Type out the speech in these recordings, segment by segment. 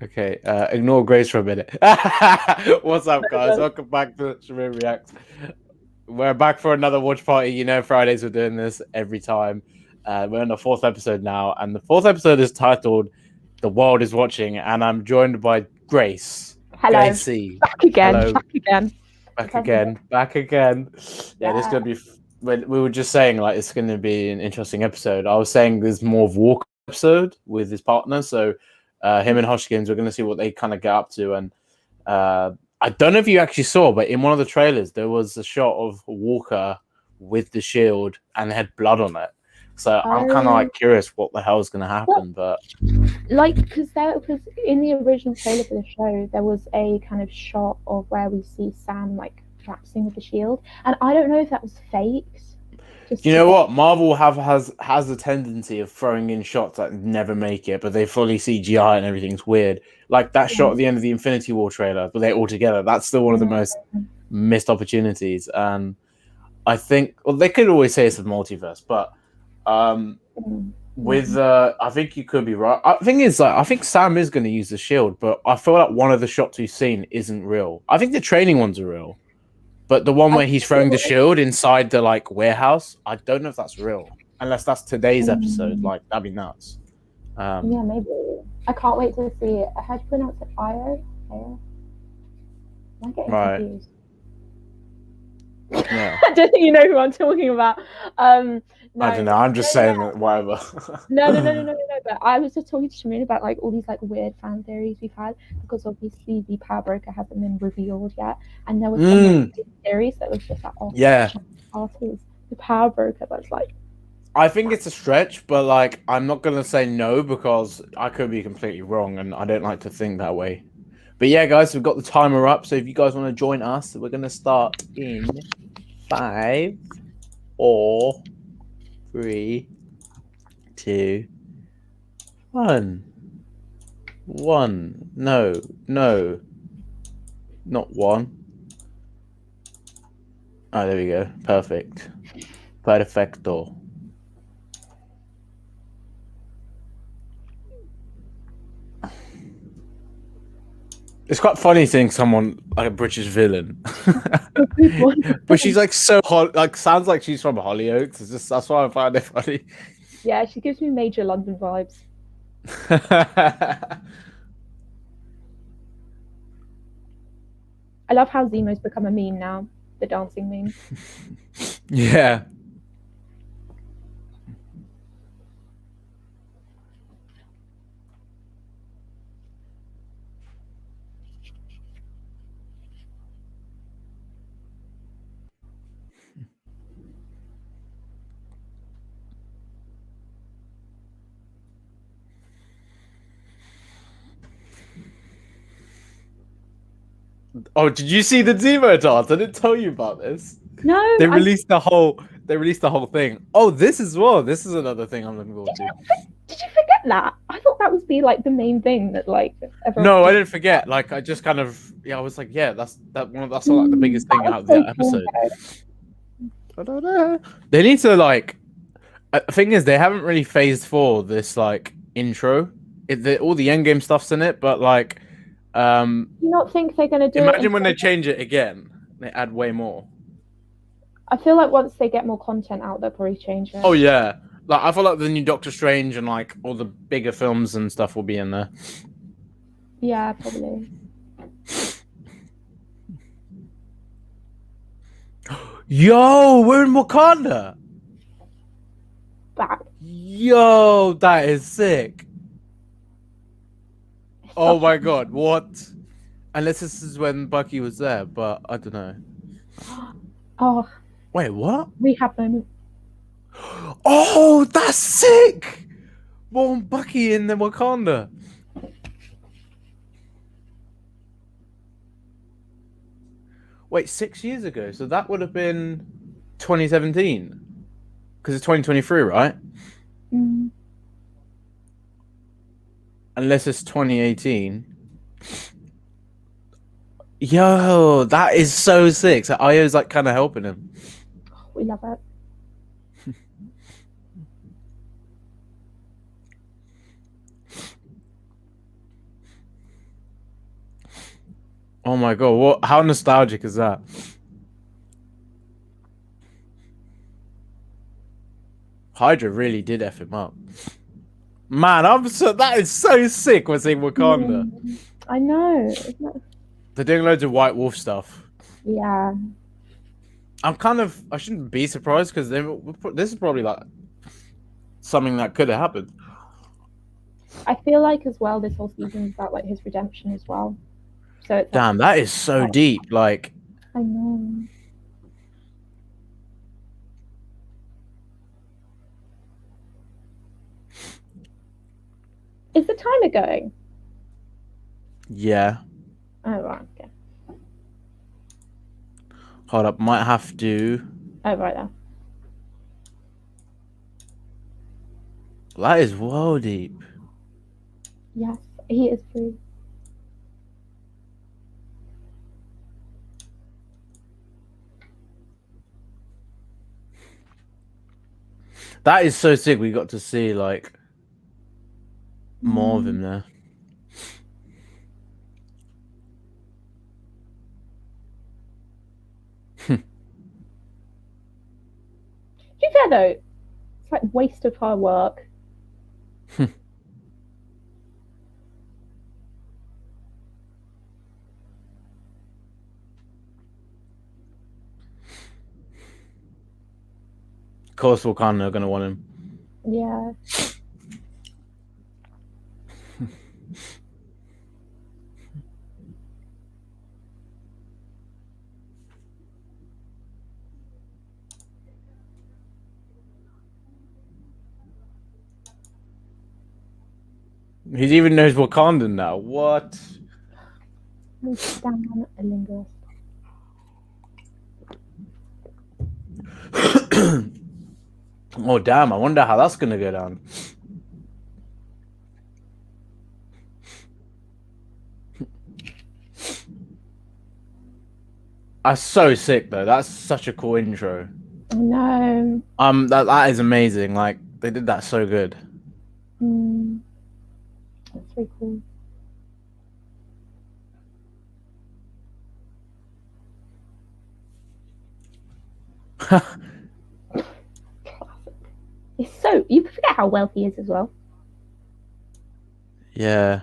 Okay, ignore Grace for a minute. What's up, guys? Welcome back to Shamir React. We're back for another watch party. You know, Fridays we're doing this every time. We're on the fourth episode now, and the fourth episode is titled "The World Is Watching," and I'm joined by Grace. Hello. Gracie. Back again. Hello. Back again. Back again. Back again. Yeah, this is gonna be. We were just saying like it's gonna be an interesting episode. I was saying there's more of Walker episode with his partner, so. Him and Hoskins, we're going to see what they kind of get up to. And I don't know if you actually saw, but in one of the trailers, there was a shot of Walker with the shield and it had blood on it. So I'm kind of like curious what the hell is going to happen. But like, because in the original trailer for the show, there was a kind of shot of where we see Sam like practicing with the shield, and I don't know if that was faked. You know what? Marvel has a tendency of throwing in shots that never make it, but they fully CGI and everything's weird. Like that shot at the end of the Infinity War trailer, but they're all together. That's still one of the most missed opportunities. And I think, well, they could always say it's a multiverse, but with I think you could be right. The thing is, like, I think Sam is going to use the shield, but I feel like one of the shots we've seen isn't real. I think the training ones are real. But the one where he's throwing the shield inside the like warehouse, I don't know if that's real. Unless that's today's episode, like that'd be nuts. Yeah, maybe. I can't wait to see it. How do you pronounce it? Io? I'm getting confused. Yeah. I don't think you know who I'm talking about. No, I don't know. I'm just saying that whatever. No. But I was just talking to Shameen about like all these like weird fan theories we've had because obviously the Power Broker hasn't been revealed yet, and there was some theories that was just like, oh yeah, the Power Broker. But it's like, I think it's a stretch, but like I'm not gonna say no because I could be completely wrong, and I don't like to think that way. But yeah, guys, we've got the timer up, so if you guys want to join us, we're gonna start in 5, 4, 3, 2, 1. No, not 1. Oh, there we go. Perfect. Perfecto. It's quite funny seeing someone like a British villain, but she's like so hot. Like sounds like she's from Hollyoaks. It's just that's why I find it funny. Yeah, she gives me major London vibes. I love how Zemo's become a meme now. The dancing meme. Yeah. Oh, did you see the Zemo dance? I didn't tell you about this. No, they released the whole. They released the whole thing. Oh, this as well. This is another thing I'm looking forward to. Did you forget that? I thought that would be like the main thing that like. No, I didn't forget. Like I just kind of I was like, yeah, that's like the biggest thing out of the episode. They need to like. The thing is, they haven't really phased for this like intro. All the endgame stuff's in it, but like. Do you not think they're going to do Imagine when they change it again, they add way more. I feel like once they get more content out, they'll probably change it. Oh yeah, like I feel like the new Doctor Strange and like all the bigger films and stuff will be in there. Yeah, probably. Yo, we're in Wakanda. Back. Yo, that is sick. Oh my god, what? Unless this is when Bucky was there, but I don't know. Oh. Wait, what? Rehab moment. Oh, that's sick! More Bucky in the Wakanda. Wait, 6 years ago? So that would have been 2017? Because it's 2023, right? Mm. Unless it's 2018. Yo, that is so sick. So Io's like kind of helping him. We love it. Oh my god, what? How nostalgic is that? Hydra really did F him up. Man, that is so sick when saying Wakanda. I know. Isn't that... They're doing loads of White Wolf stuff. Yeah. I shouldn't be surprised because this is probably like something that could have happened. I feel like as well, this whole season is about like his redemption as well. So it's Damn, that is so deep. Like, I know. Is the timer going? Yeah. Oh right, okay. Hold up, might have to. Oh right there. That is well deep. Yes, he is free. That is so sick. We got to see like more of him there. To be fair though, it's like waste of hard work. Of course, Wakanda are gonna want him. Yeah. He even knows Wakandan now. What? Damn a linguist. Oh damn! I wonder how that's gonna go down. That's so sick though. That's such a cool intro. No. That is amazing. Like they did that so good. That's very cool. It's so you forget how wealthy he is as well. Yeah.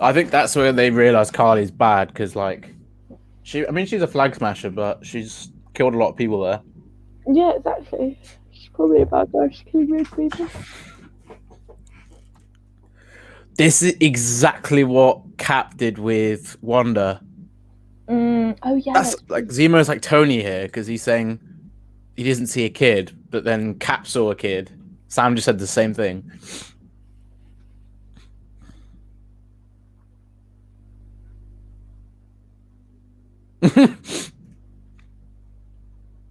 I think that's where they realize Carly's bad because, like, she's a flag smasher, but she's killed a lot of people there. Yeah, exactly. She's probably a bad guy. She's killing most people. This is exactly what Cap did with Wanda. Oh yeah. That's like Zemo's like Tony here because he's saying he doesn't see a kid, but then Cap saw a kid. Sam just said the same thing.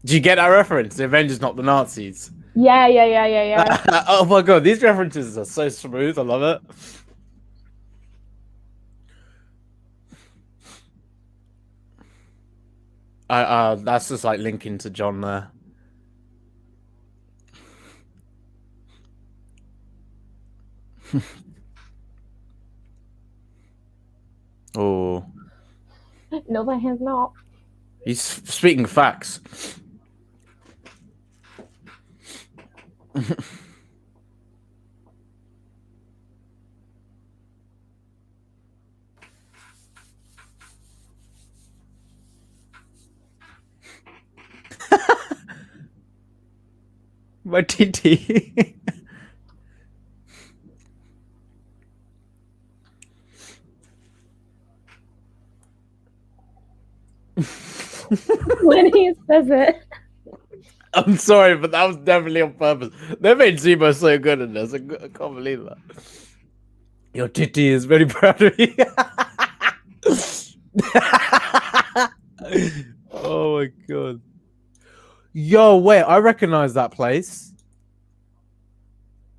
Do you get that reference? The Avengers, not the Nazis. Yeah. Oh my god, these references are so smooth. I love it. That's just like linking to John there. Oh. No, my hand's not. He's speaking facts. My TT. When he says it. I'm sorry, but that was definitely on purpose. They made Zemo so good in this. I can't believe that. Your titty is very proud of you. Oh my god. Yo, wait, I recognize that place.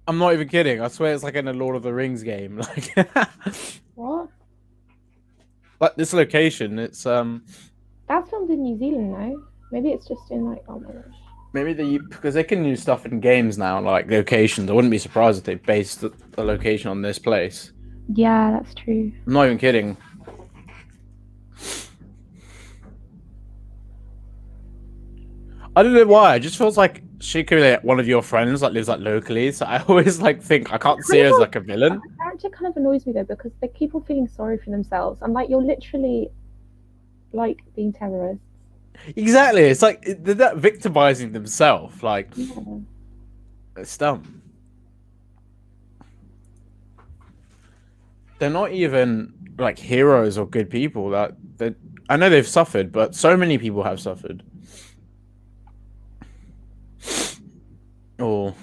I'm not even kidding. I swear it's like in a Lord of the Rings game. Like, What? like this location. It's That's filmed in New Zealand, no? Maybe it's just in like, oh my gosh. maybe because they can use stuff in games now, like locations. I wouldn't be surprised if they based the location on this place. Yeah, that's true. I'm not even kidding. I don't know why. It just feels like she could be like one of your friends that lives like locally. So I always like think I can't see her as like a villain. That character kind of annoys me though because they keep on feeling sorry for themselves. I'm like, you're literally like being terrorists. Exactly. It's like they're not victimizing themselves. Like Yeah. it's dumb. They're not even like heroes or good people. That I know they've suffered, but so many people have suffered. Oh.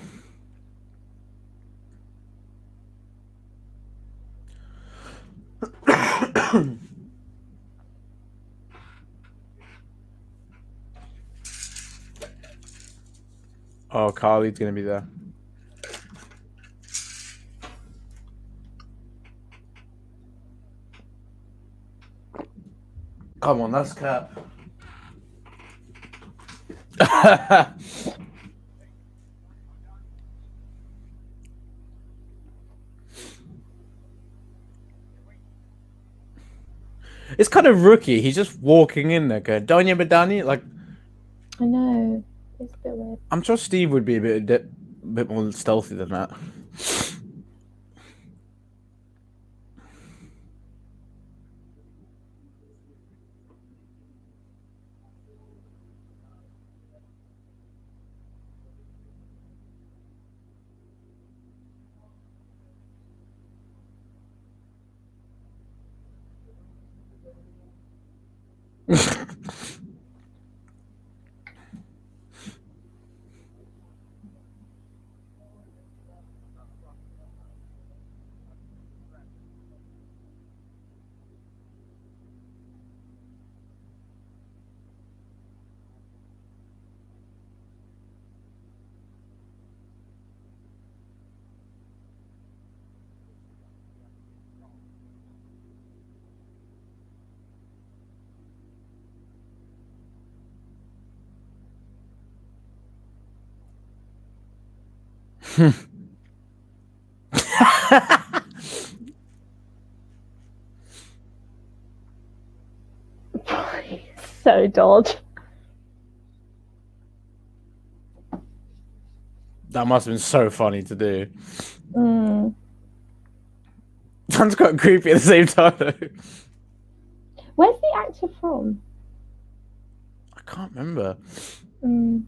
Oh, Carly's gonna be there. Come on, that's cap. It's kind of rookie. He's just walking in there going, Donya Badani. Like, I know. It's a bit weird. I'm sure Steve would be a bit more stealthy than that. So dodge. That must have been so funny to do. Mm. Sounds quite creepy at the same time, though. Where's the actor from? I can't remember. Mm.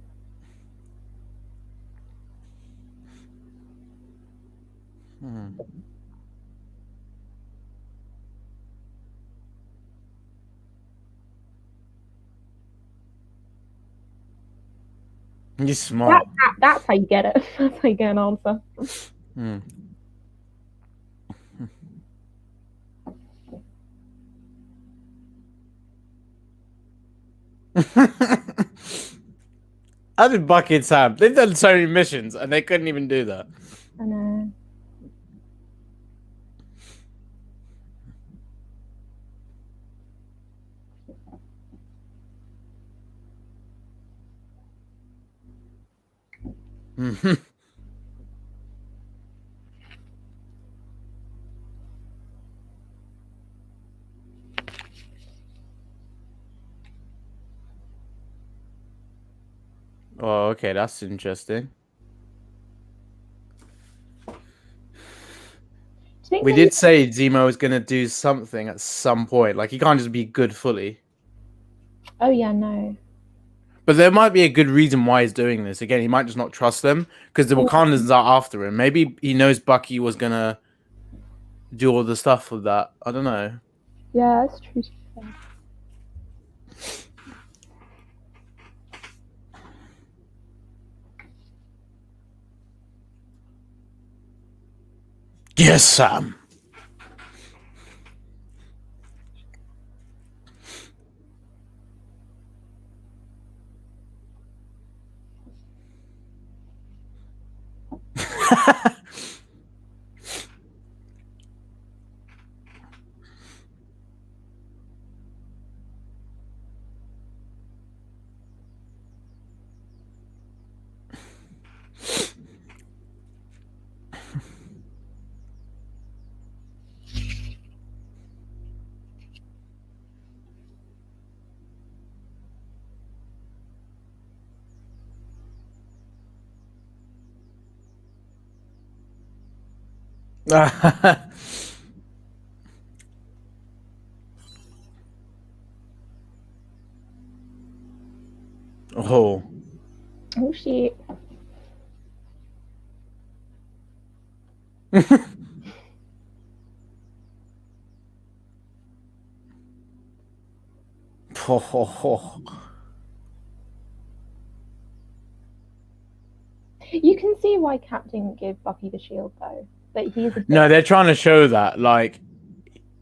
He's smart. That's how you get it. That's how you get an answer. How did Bucky and Sam? They've done so many missions and they couldn't even do that. I know. Oh, okay, that's interesting. We did say Zemo was gonna do something at some point. Like he can't just be good fully. Oh yeah, no. But there might be a good reason why he's doing this. Again, he might just not trust them because the Wakandans are after him. Maybe he knows Bucky was gonna do all the stuff with that. I don't know. Yeah, that's true. Yes, Sam. Oh. Oh shit. You can see why Cap didn't give Bucky the shield though. That he's a bit... No, they're trying to show that, like,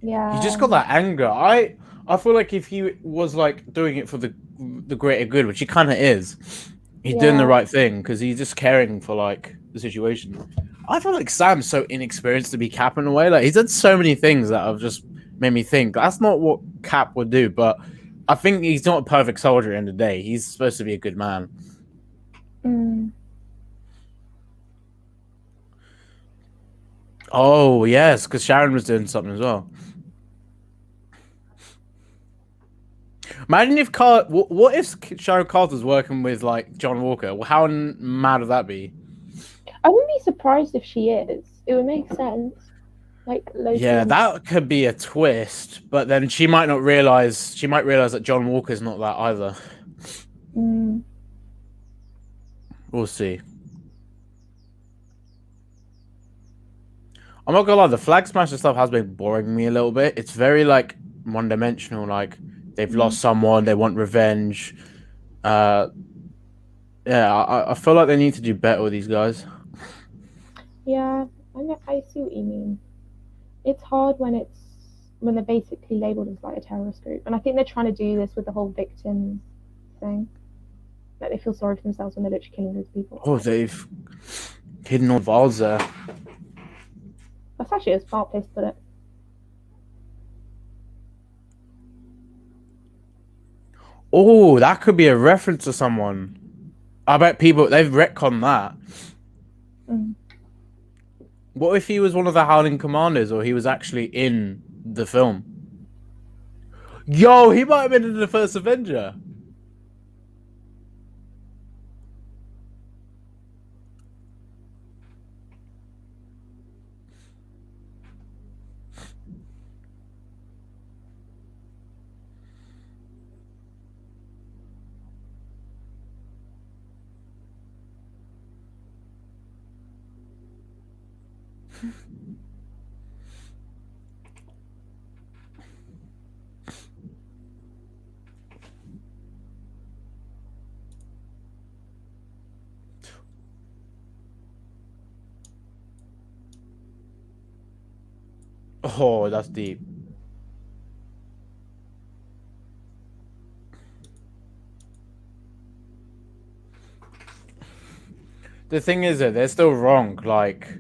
yeah. he just got that anger. I feel like if he was like doing it for the greater good, which he kind of is, he's doing the right thing because he's just caring for like the situation. I feel like Sam's so inexperienced to be Cap in a way. Like he's done so many things that have just made me think that's not what Cap would do. But I think he's not a perfect soldier. In the day, he's supposed to be a good man. Oh yes, because Sharon was doing something as well. Imagine if what if Sharon Carter's working with like John Walker? How mad would that be? I wouldn't be surprised if she is. It would make sense. Like Loki. Yeah, that could be a twist, but then she might not realize. She might realize that John Walker's not that either. We'll see. I'm not gonna lie, the Flag Smasher stuff has been boring me a little bit. It's very like one-dimensional. Like they've lost someone, they want revenge. Yeah, I feel like they need to do better with these guys. Yeah, I see what you mean. It's hard when they're basically labeled as like a terrorist group, and I think they're trying to do this with the whole victim thing. Like they feel sorry for themselves when they're literally killing those people. Oh, they've hidden all the vials there. That's actually a smart place to put it. Oh, that could be a reference to someone. I bet they've retconned that. What if he was one of the Howling Commanders, or he was actually in the film? Yo, he might have been in the first Avenger. Oh, that's deep. The thing is that they're still wrong. Like,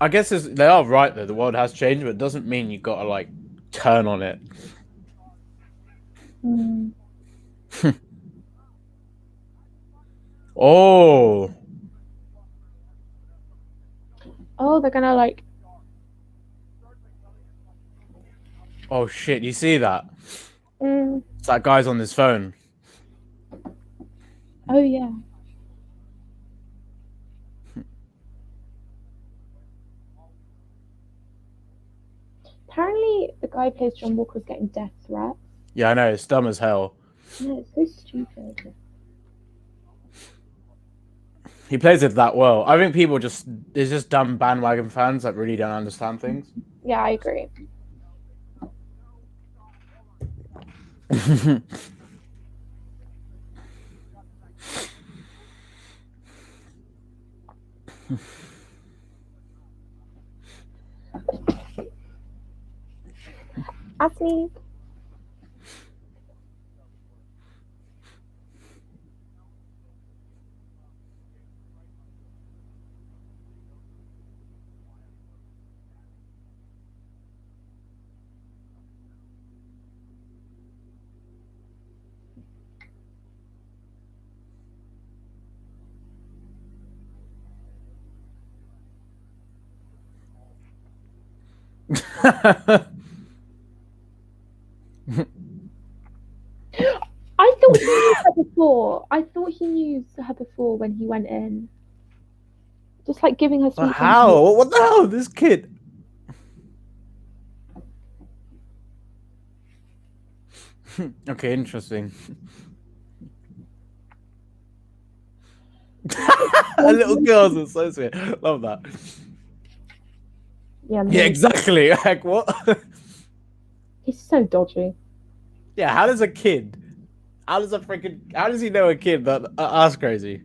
I guess they are right though. The world has changed, but it doesn't mean you gotta like turn on it. Oh. Oh, they're gonna like. Oh shit! You see that? It's that guy's on his phone. Oh yeah. Apparently, the guy who plays John Walker was getting death threats. Yeah, I know. It's dumb as hell. Yeah, it's so stupid. He plays it that well. I think people there's just dumb bandwagon fans that really don't understand things. Yeah, I agree. Ask me. I thought he knew her before. I thought he knew her before when he went in. Just like giving her But sweet how? What the hell? This kid. Okay, interesting. A little girls are so sweet. Love that. Yeah, Yeah, exactly. Like what? he's so dodgy. Yeah, how does a kid? How does he know a kid? That's crazy.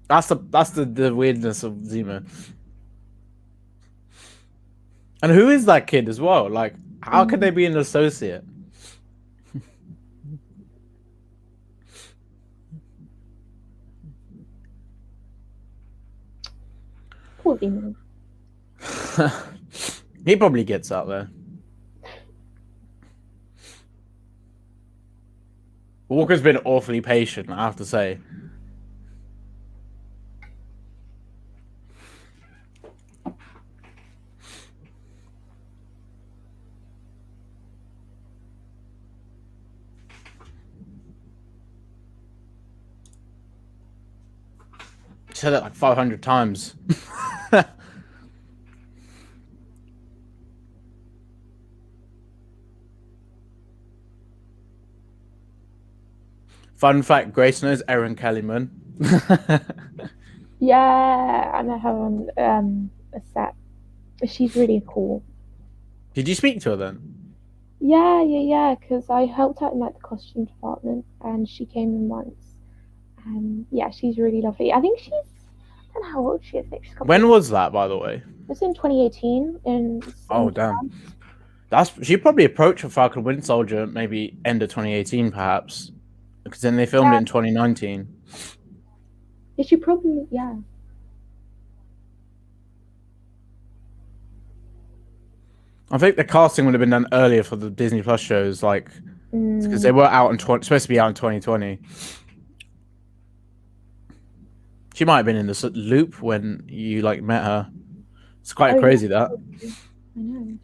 That's the weirdness of Zima. And who is that kid as well? Like, how could they be an associate? Poor Demon. He probably gets out there. Walker's been awfully patient, I have to say. Said it like 500 times. Fun fact: Grace knows Erin Kellyman. Yeah, I know her on a set. She's really cool. Did you speak to her then? Yeah. Because I helped out in like the costume department, and she came in once. And yeah, she's really lovely. I think I don't know how old she is. I think she's When was that, by the way? It was in 2018. Oh, damn. She probably approached a Falcon Winter Soldier maybe end of 2018, perhaps, because then they filmed it in 2019. Yeah, she probably I think the casting would have been done earlier for the Disney Plus shows, like because they were out in supposed to be out in 2020. She might have been in the loop when you like met her. It's quite crazy that. I know.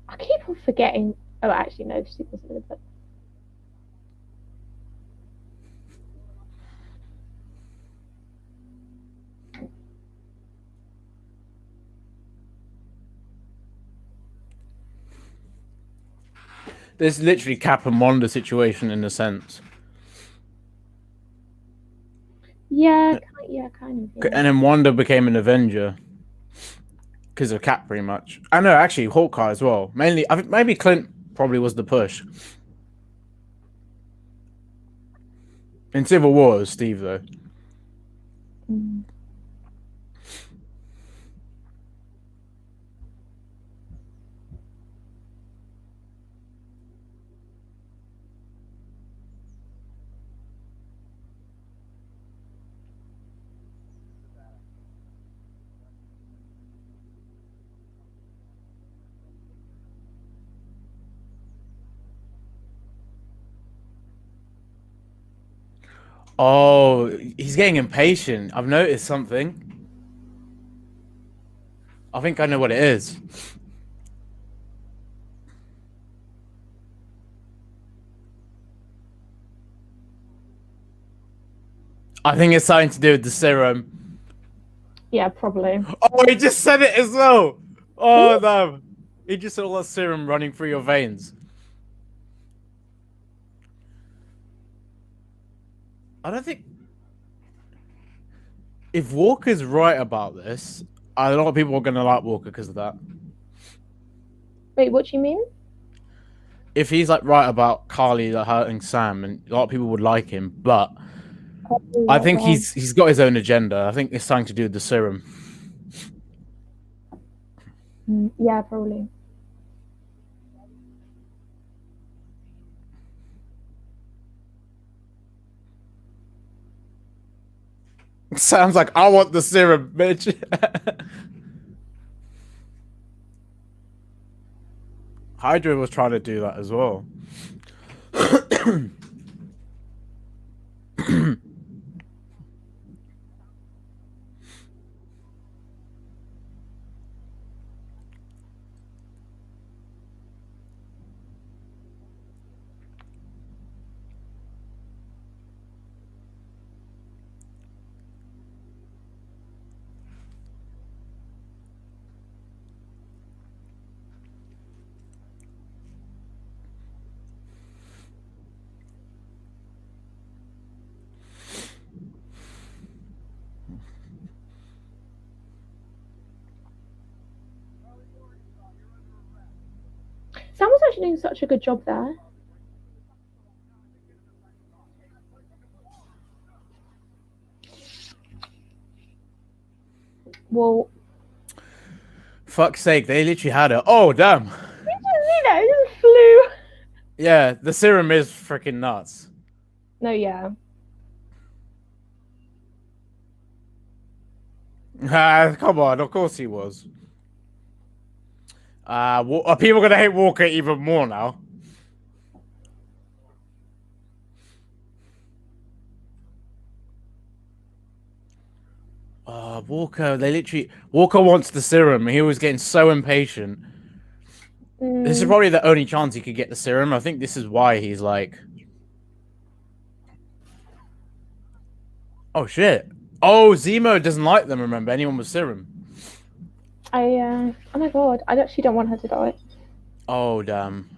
I keep on forgetting. Oh, actually, no, she wasn't in it. There's literally Cap and Wanda situation in a sense. Yeah, kind of. Yeah. And then Wanda became an Avenger because of Cap, pretty much. I know, actually, Hawkeye as well. Mainly, I think maybe Clint probably was the push. In Civil War, it was Steve though. Oh, he's getting impatient. I've noticed something. I think I know what it is. I think it's something to do with the serum. Yeah, probably. Oh, he just said it as well. Oh no, he just said all that serum running through your veins. I don't think if Walker's right about this, a lot of people are going to like Walker because of that. Wait, what do you mean? If he's like right about Carly hurting Sam, and a lot of people would like him, but I think he's got his own agenda. I think it's something to do with the serum. Yeah, probably. Sounds like I want the serum, bitch. Hydra was trying to do that as well. Sam was actually doing such a good job there. Well, fuck's sake, they literally had it. Oh damn. did you see that? It just flew. Yeah, the serum is freaking nuts. No, yeah. Come on, of course he was. Are people gonna hate Walker even more now? Walker, Walker wants the serum. He was getting so impatient. This is probably the only chance he could get the serum. I think this is why he's like, oh shit. Oh, Zemo doesn't like them, remember? Anyone with serum. Oh my god, I actually don't want her to die. Oh, damn.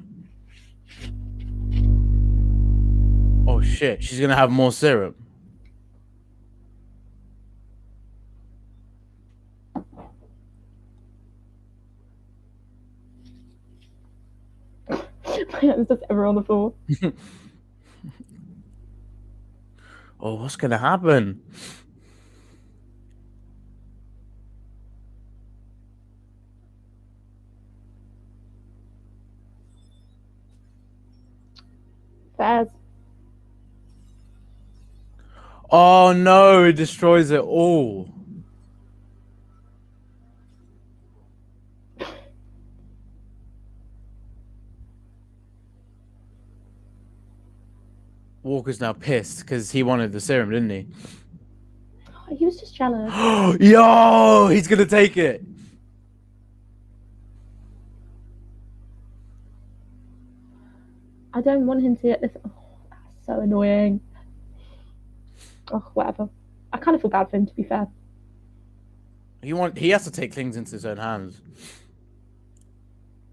Oh shit, she's gonna have more serum. There's just everyone on the floor. Oh, what's gonna happen? Fairs. Oh no, it destroys it all. Walker's now pissed because he wanted the serum, didn't he? He was just jealous. Yo, he's gonna take it. I don't want him to get this. Oh, that's so annoying. Oh, whatever. I kind of feel bad for him, to be fair. He has to take things into his own hands.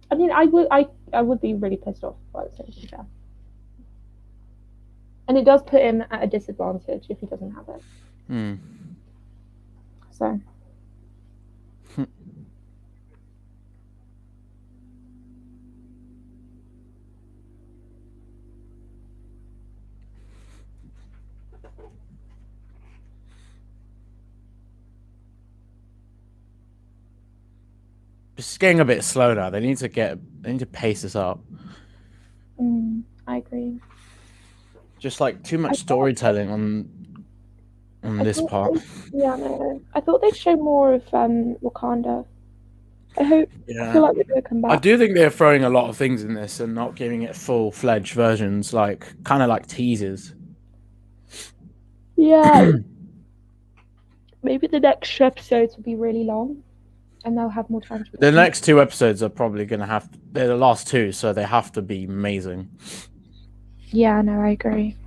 I mean, I would be really pissed off by the to be fair. And it does put him at a disadvantage if he doesn't have it. So. It's getting a bit slow now. They need to pace this up. I agree. Just like too much storytelling on this part. Yeah, no. I thought they'd show more of Wakanda. I feel like they're gonna come back. I do think they're throwing a lot of things in this and not giving it full-fledged versions, like kind of like teasers. Yeah. Maybe the next episodes will be really long, and they'll have more time to. The next 2 episodes are probably gonna they're the last 2, so they have to be amazing. Yeah, no, I agree.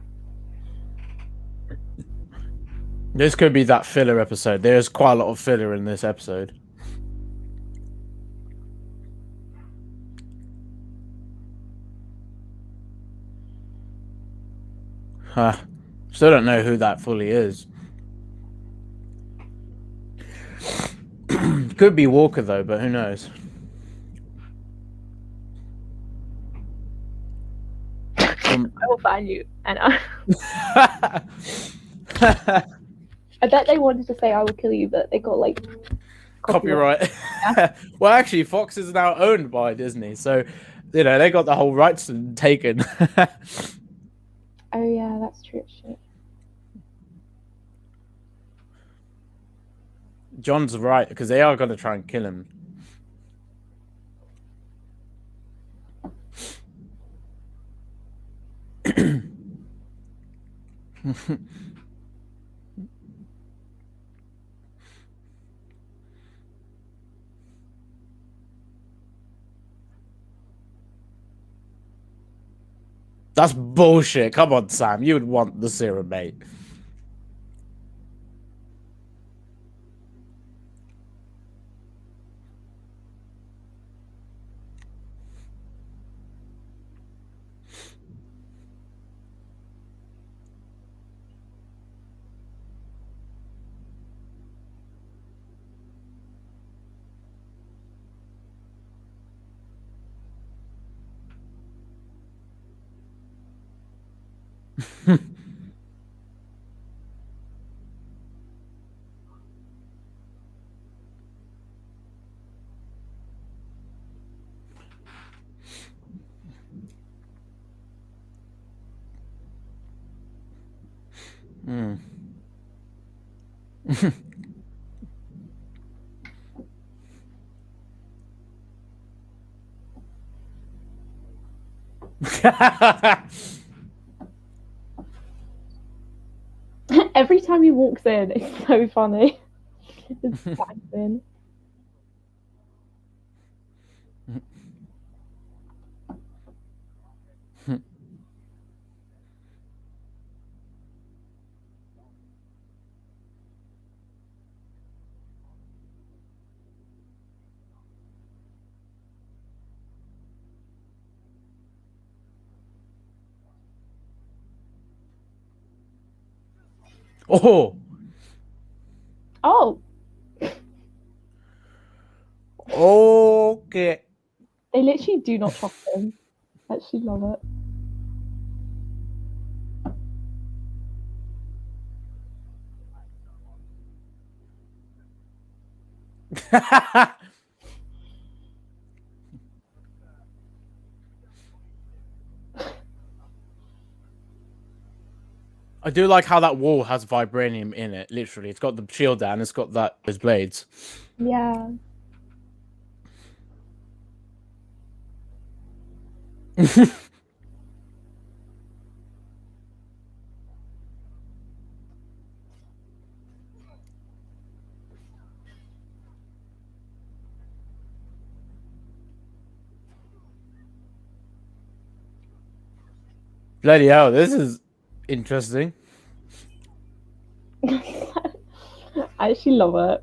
This could be that filler episode. There's quite a lot of filler in this episode. Huh. Still don't know who that fully is. Could be Walker though, but who knows? I will find you, Anna. I bet they wanted to say "I will kill you," but they got like copyright. Well, actually, Fox is now owned by Disney, so you know they got the whole rights taken. Oh yeah, that's true. Shit. John's right because they are going to try and kill him. That's bullshit. Come on, Sam. You would want the serum, mate. Every time he walks in, it's so funny. It's dancing. Oh. Oh. Okay. They literally do not trust him. I actually love it. I do like how that wall has vibranium in it. Literally, it's got the shield down. It's got those blades. Yeah. Bloody hell, this is interesting. I actually love it.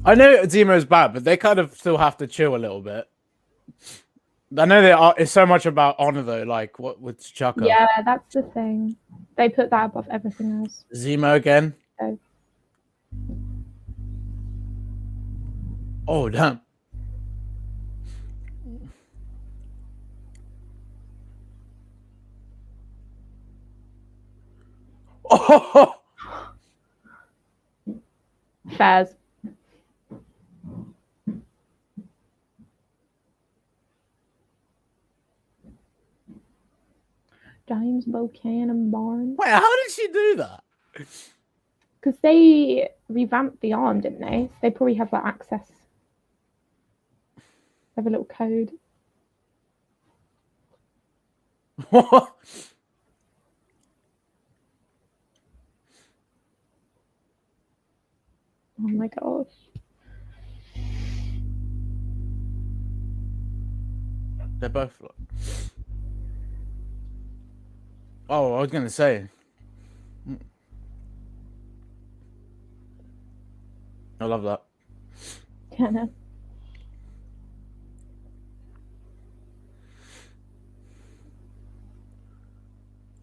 I know Zemo's bad, but they kind of still have to chill a little bit. I know they are. It's so much about honor, though. Like what with Chaka. Yeah, that's the thing. They put that above everything else. Zemo again. Oh. Oh damn. Oh. Fairs. James Buchanan Barnes. Wait, how did she do that? Because they revamped the arm, didn't they? They probably have that access. They have a little code. What? Oh my gosh. They're both. Oh, I was gonna say. I love that. Yeah, no.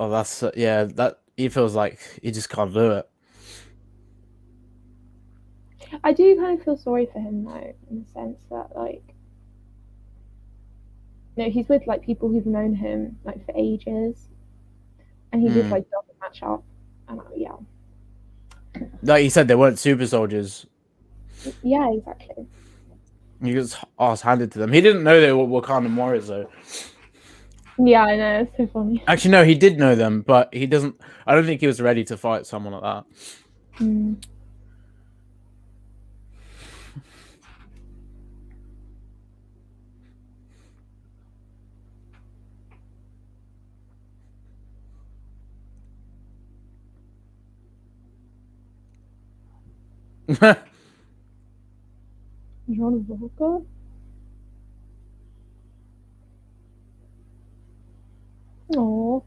Oh, that's yeah. That he feels like he just can't do it. I do kind of feel sorry for him though, in the sense that like, you know, he's with like people who've known him like for ages, and he just like doesn't match up. And yeah. Like you said, they weren't super soldiers. Yeah, exactly. He was ass handed to them. He didn't know they were Wakandan warriors though. Yeah, I know, it's so funny. Actually, no, he did know them, but he doesn't. I don't think he was ready to fight someone like that. Mm. John Walker? Oh.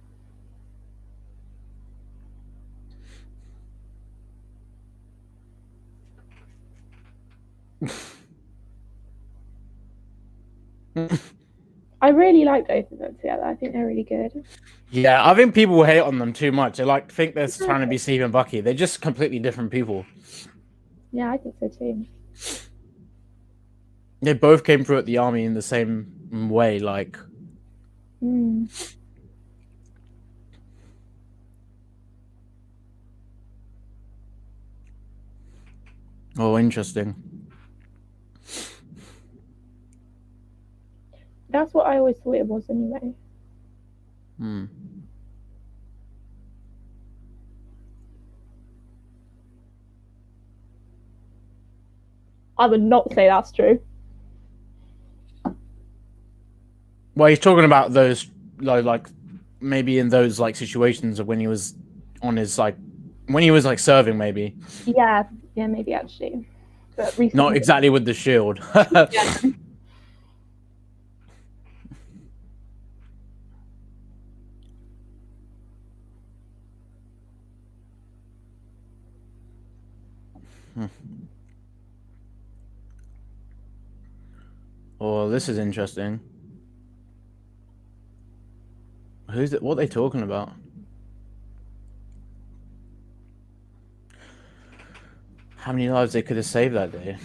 I really like both of them together. I think they're really good. Yeah, I think people hate on them too much. They like think they're trying to be Steve and Bucky. They're just completely different people. Yeah, I think so too. They both came through at the army in the same way, like. Mm. Oh, interesting. That's what I always thought it was anyway. Hmm. I would not say that's true. Well, he's talking about those, like maybe in those like situations of when he was on his like, when he was like serving, maybe. Yeah, maybe actually. But recently, Not exactly with the shield. yeah. Oh, this is interesting. Who's it? What are they talking about? How many lives they could have saved that day?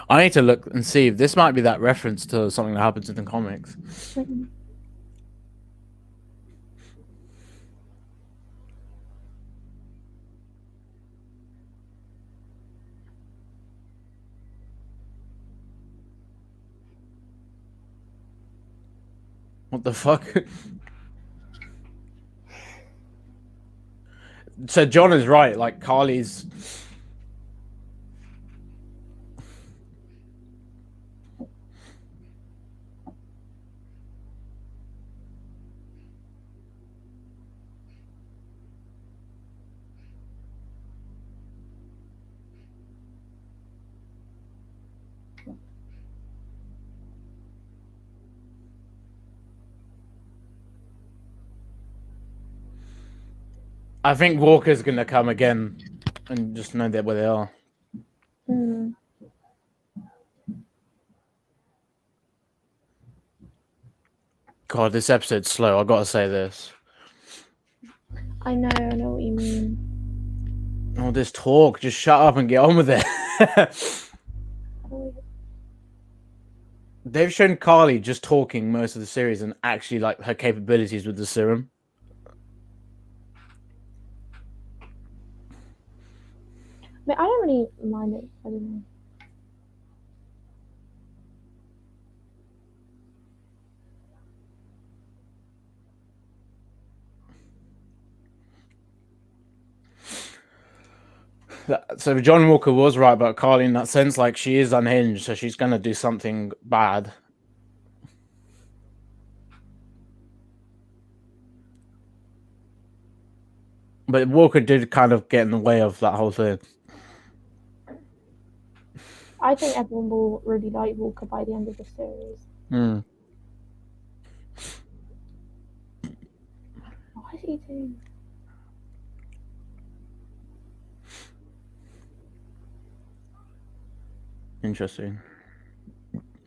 I need to look and see if this might be that reference to something that happens in the comics. What the fuck? So John is right. Like Carly's. I think Walker's gonna come again, and just know that where they are. Mm. God, this episode's slow. I gotta say this. I know what you mean. All this talk, just shut up and get on with it. They've shown Carly just talking most of the series and actually like her capabilities with the serum. I don't really mind it. I don't know. So John Walker was right about Carly in that sense. Like she is unhinged, so she's gonna do something bad. But Walker did kind of get in the way of that whole thing. I think everyone will really like Walker by the end of the series. Hmm. What is he doing? Interesting.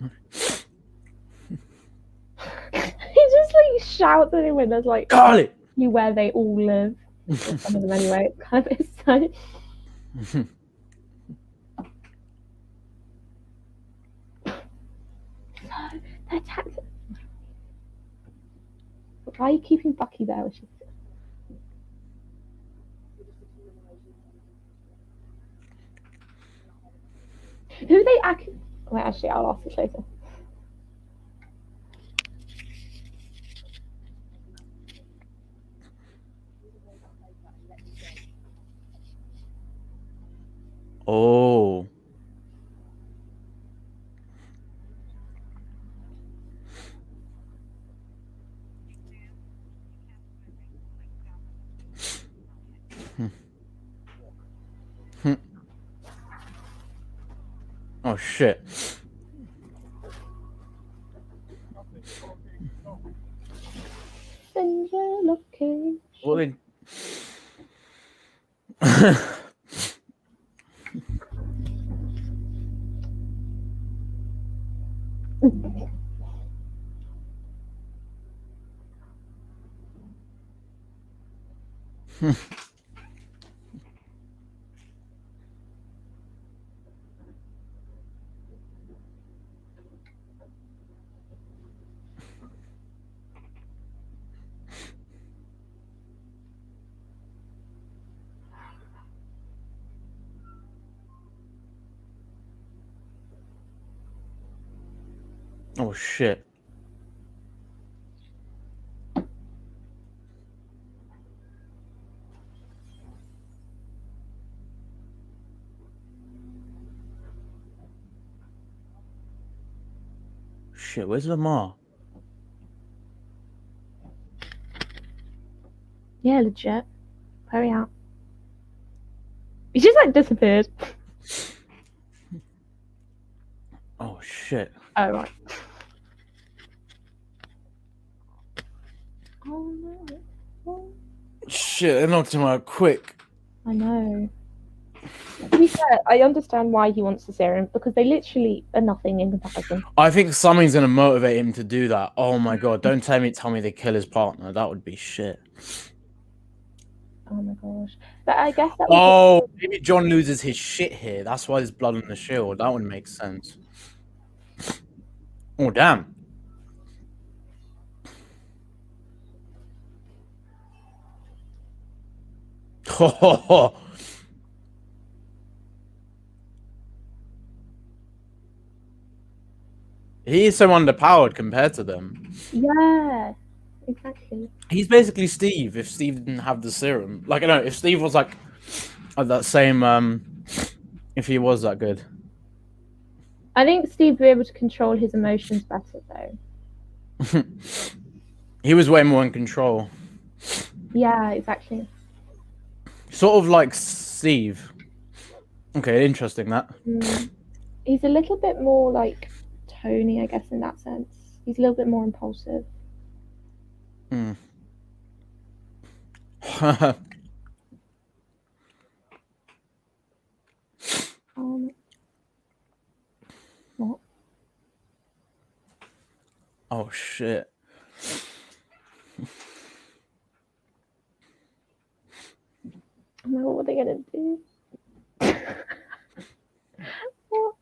He just like shouts at him when there's like Carly! where they all live. Or some of them anyway. It kind of is so. They're tactics. Why are you keeping Bucky there? Who are they acting? Wait, actually, I'll ask this later. Oh. Oh shit. Send your location. What did... Oh shit. Shit, where's Lamar? Yeah, legit. Hurry out. He just like disappeared. Oh shit. Oh right. Oh no. Shit, they knocked him out quick. I know. To be fair, I understand why he wants the serum because they literally are nothing in comparison. I think something's gonna motivate him to do that. Oh my god, don't tell me they kill his partner. That would be shit. Oh my gosh. But I guess that Oh, maybe John loses his shit here. That's why there's blood on the shield. That would make sense. Oh, damn. Oh, he is so underpowered compared to them. Yeah, exactly. He's basically Steve if Steve didn't have the serum. Like, I know, if Steve was like at that same, if he was that good. I think Steve would be able to control his emotions better though. He was way more in control. Yeah, exactly. Sort of like Steve. Okay, interesting that. He's a little bit more like Tony, I guess, in that sense. He's a little bit more impulsive. What? Oh shit. Oh my god, what are they gonna do? What?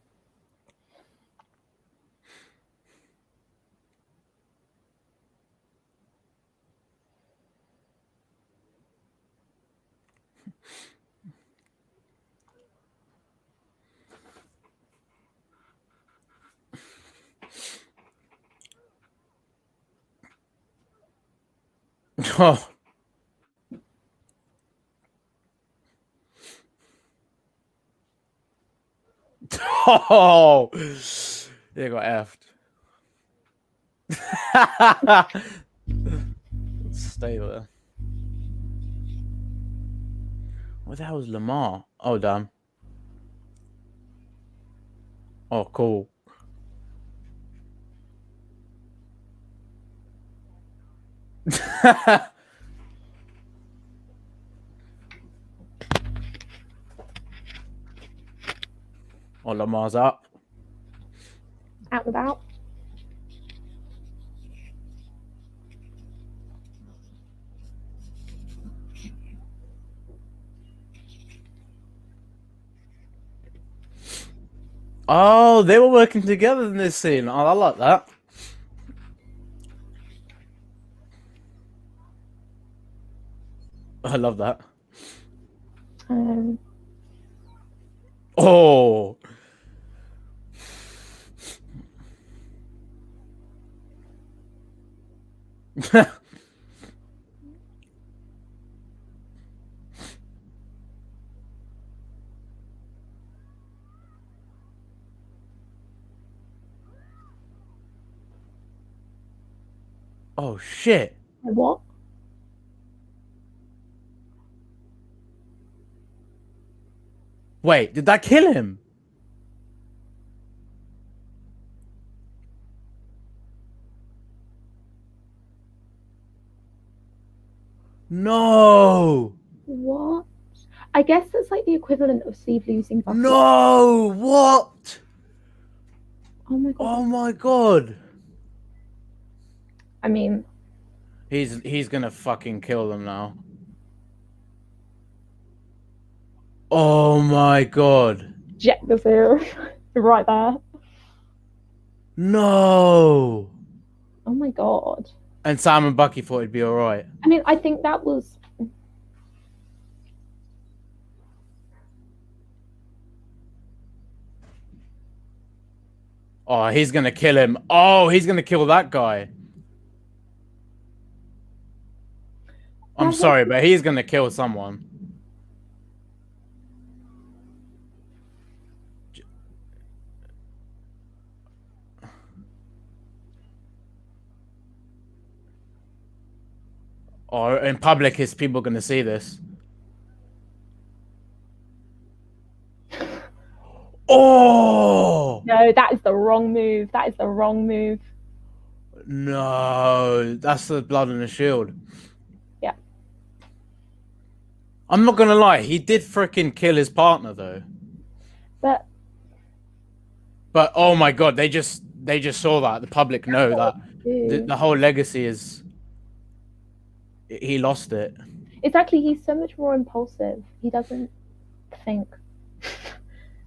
Oh. Oh, they got effed. Stay there. Where the hell is Lamar? Oh, damn. Oh, cool. Oh, Lamar's up. Out and about. Oh, they were working together in this scene. Oh, I like that. I love that. Oh. Oh, shit. What? Wait, did that kill him? No. What? I guess that's like the equivalent of Steve losing Bucky. No. What? Oh my god. Oh my god. I mean, He's gonna fucking kill them now. Oh my god. Jet the fear right there. No. Oh my god. And Sam and Bucky thought it'd be alright. I mean, I think that was. Oh, he's gonna kill him. Oh, he's gonna kill that guy. I'm sorry, but he's gonna kill someone. Or in public, is people gonna see this? Oh No, that is the wrong move. That is the wrong move. no, that's the blood on the shield. Yeah. I'm not gonna lie, he did freaking kill his partner though. But oh my god, they just saw that. The public know that the whole legacy is. He lost it. Exactly, he's so much more impulsive. He doesn't think.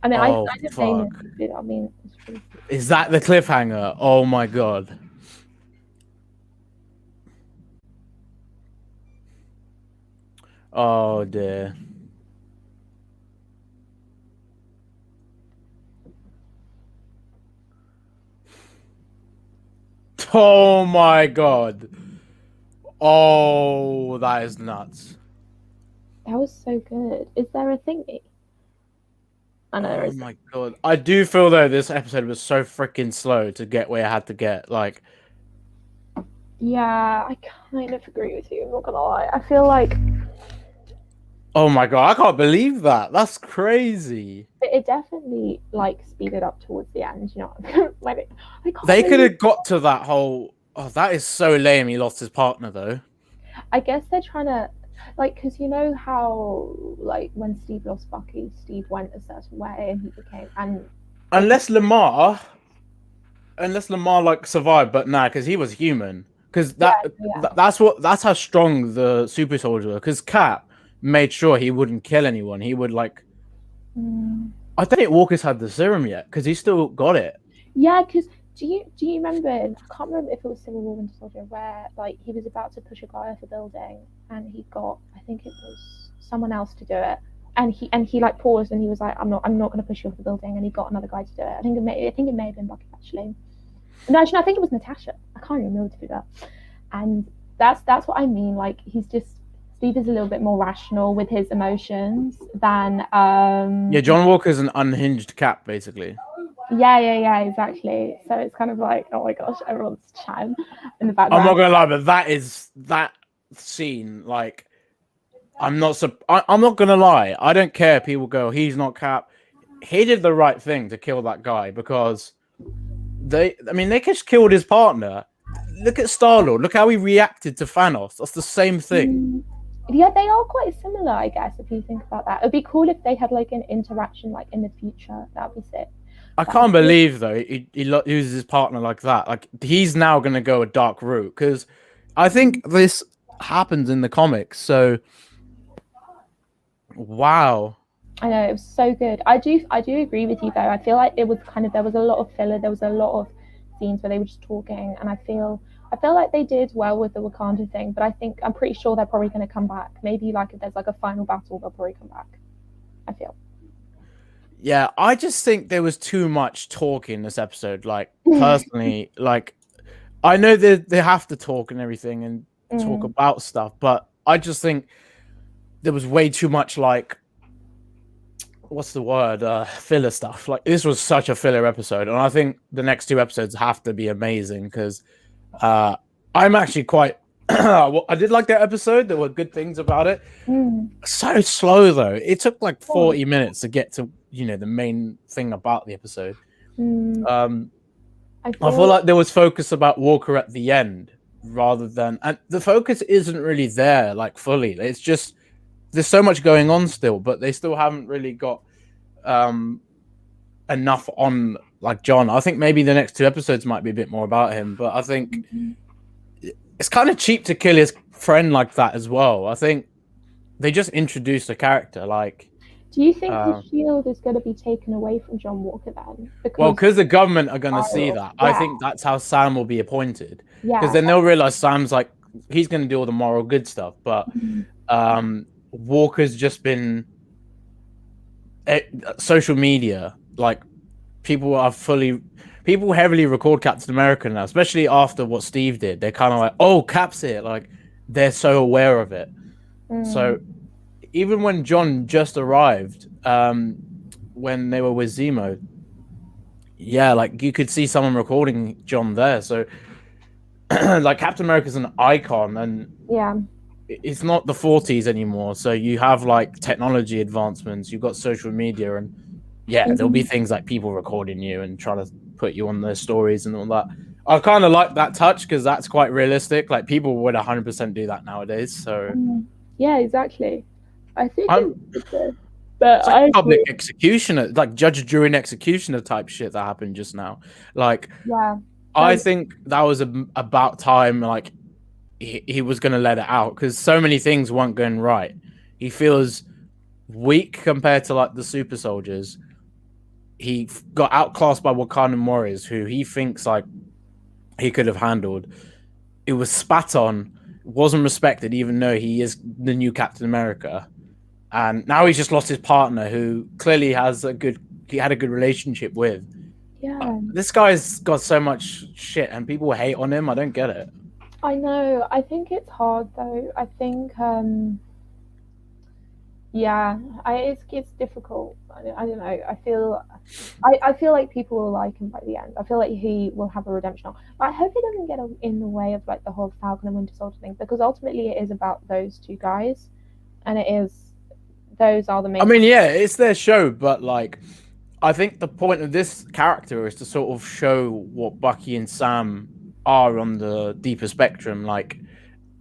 I mean, Oh, I don't blame him. I mean, it's true. Is that the cliffhanger? Oh my god. Oh dear. Oh my god. Oh, that is nuts. That was so good. Is there a thingy? I know there Oh is. my god. I do feel though this episode was so freaking slow to get where I had to get. Like, yeah, I kind of agree with you. I'm not gonna lie. I feel like. oh my god, I can't believe that. That's crazy. It definitely like speeded up towards the end. You know, like they could have got to that whole. Oh, that is so lame. He lost his partner though. I guess they're trying to, like, because you know how, like, when Steve lost Bucky, Steve went a certain way and he became unless Lamar like survived, but nah, because he was human. Because that's how strong the super soldier were. Because Cap made sure he wouldn't kill anyone. He would like. I don't think Walker's had the serum yet because he still got it. Yeah, because do you remember? I can't remember if it was Civil War Winter Soldier where like he was about to push a guy off a building and he got, I think it was someone else to do it, and he like paused and he was like, I'm not going to push you off the building, and he got another guy to do it. I think it may have been Bucky actually. No, actually, I think it was Natasha. I can't remember to do that. And that's what I mean. Like Steve is a little bit more rational with his emotions than yeah, John Walker's an unhinged Cap basically. Yeah, exactly. So it's kind of like, oh my gosh, everyone's chatting in the background. I'm not gonna lie, but that scene, like, I'm not gonna lie. I don't care. People go, he's not Cap. He did the right thing to kill that guy because they just killed his partner. Look at Star-Lord. Look how he reacted to Thanos. That's the same thing. Yeah, they are quite similar, I guess, if you think about that. It'd be cool if they had like an interaction like in the future. That'd be sick. I can't believe though he loses his partner like that. Like he's now gonna go a dark route because I think this happens in the comics. So wow. I know, it was so good. I do agree with you though. I feel like it was there was a lot of filler. There was a lot of scenes where they were just talking, and I feel like they did well with the Wakanda thing. But I'm pretty sure they're probably going to come back. Maybe like if there's like a final battle, they'll probably come back. I feel. Yeah, I just think there was too much talk in this episode. Like personally, like I know they have to talk and everything and talk about stuff, but I just think there was way too much like what's the word? Filler stuff. Like this was such a filler episode, and I think the next 2 episodes have to be amazing because I'm actually quite. I did like that episode. There were good things about it. So slow though. It took like 40 minutes to get to the main thing about the episode. I feel like there was focus about Walker at the end rather than, and the focus isn't really there like fully. It's just there's so much going on still, but they still haven't really got enough on like John. I think maybe the next 2 episodes might be a bit more about him, but I think it's kind of cheap to kill his friend like that as well. I think they just introduced a character like. Do you think the shield is going to be taken away from John Walker then? Because the government are going to see that. Yeah. I think that's how Sam will be appointed. Because then they'll realize Sam's like he's going to do all the moral good stuff, but Walker's just been social media. Like people heavily record Captain America now, especially after what Steve did. They're kind of like, oh, Cap's here. Like they're so aware of it. So even when John just arrived, when they were with Zemo, like you could see someone recording John there. So like Captain America's an icon, and it's not the 40s anymore. So you have like technology advancements, you've got social media, and there'll be things like people recording you and trying to put you on their stories and all that. I kind of like that touch because that's quite realistic. Like people would 100% do that nowadays. So yeah, exactly. I think it's like public executioner, like judge, jury, and executioner type shit that happened just now. Like, I think that was about time. Like, he was going to let it out because so many things weren't going right. He feels weak compared to like the super soldiers. He got outclassed by Wakandan warriors who he thinks like he could have handled. It was spat on, wasn't respected, even though he is the new Captain America. And now he's just lost his partner, who clearly he had a good relationship with. Yeah, this guy's got so much shit, and people hate on him. I don't get it. I know. I think it's hard though. I think, it's difficult. I don't know. I feel like people will like him by the end. I feel like he will have a redemption arc. But I hope it doesn't get in the way of like the whole Falcon and Winter Soldier thing, because ultimately it is about those 2 guys, and those are the main. I mean, yeah, it's their show, but like, I think the point of this character is to sort of show what Bucky and Sam are on the deeper spectrum, like,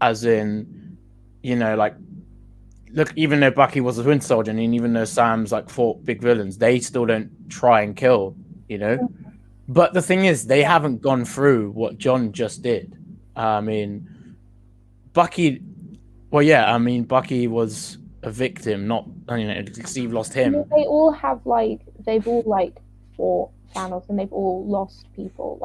as in, like, look, even though Bucky was a Winter Soldier, and even though Sam's like fought big villains, they still don't try and kill, But the thing is, they haven't gone through what John just did. I mean, Bucky was a victim, not Steve lost him. They all have they've all fought Thanos, and they've all lost people.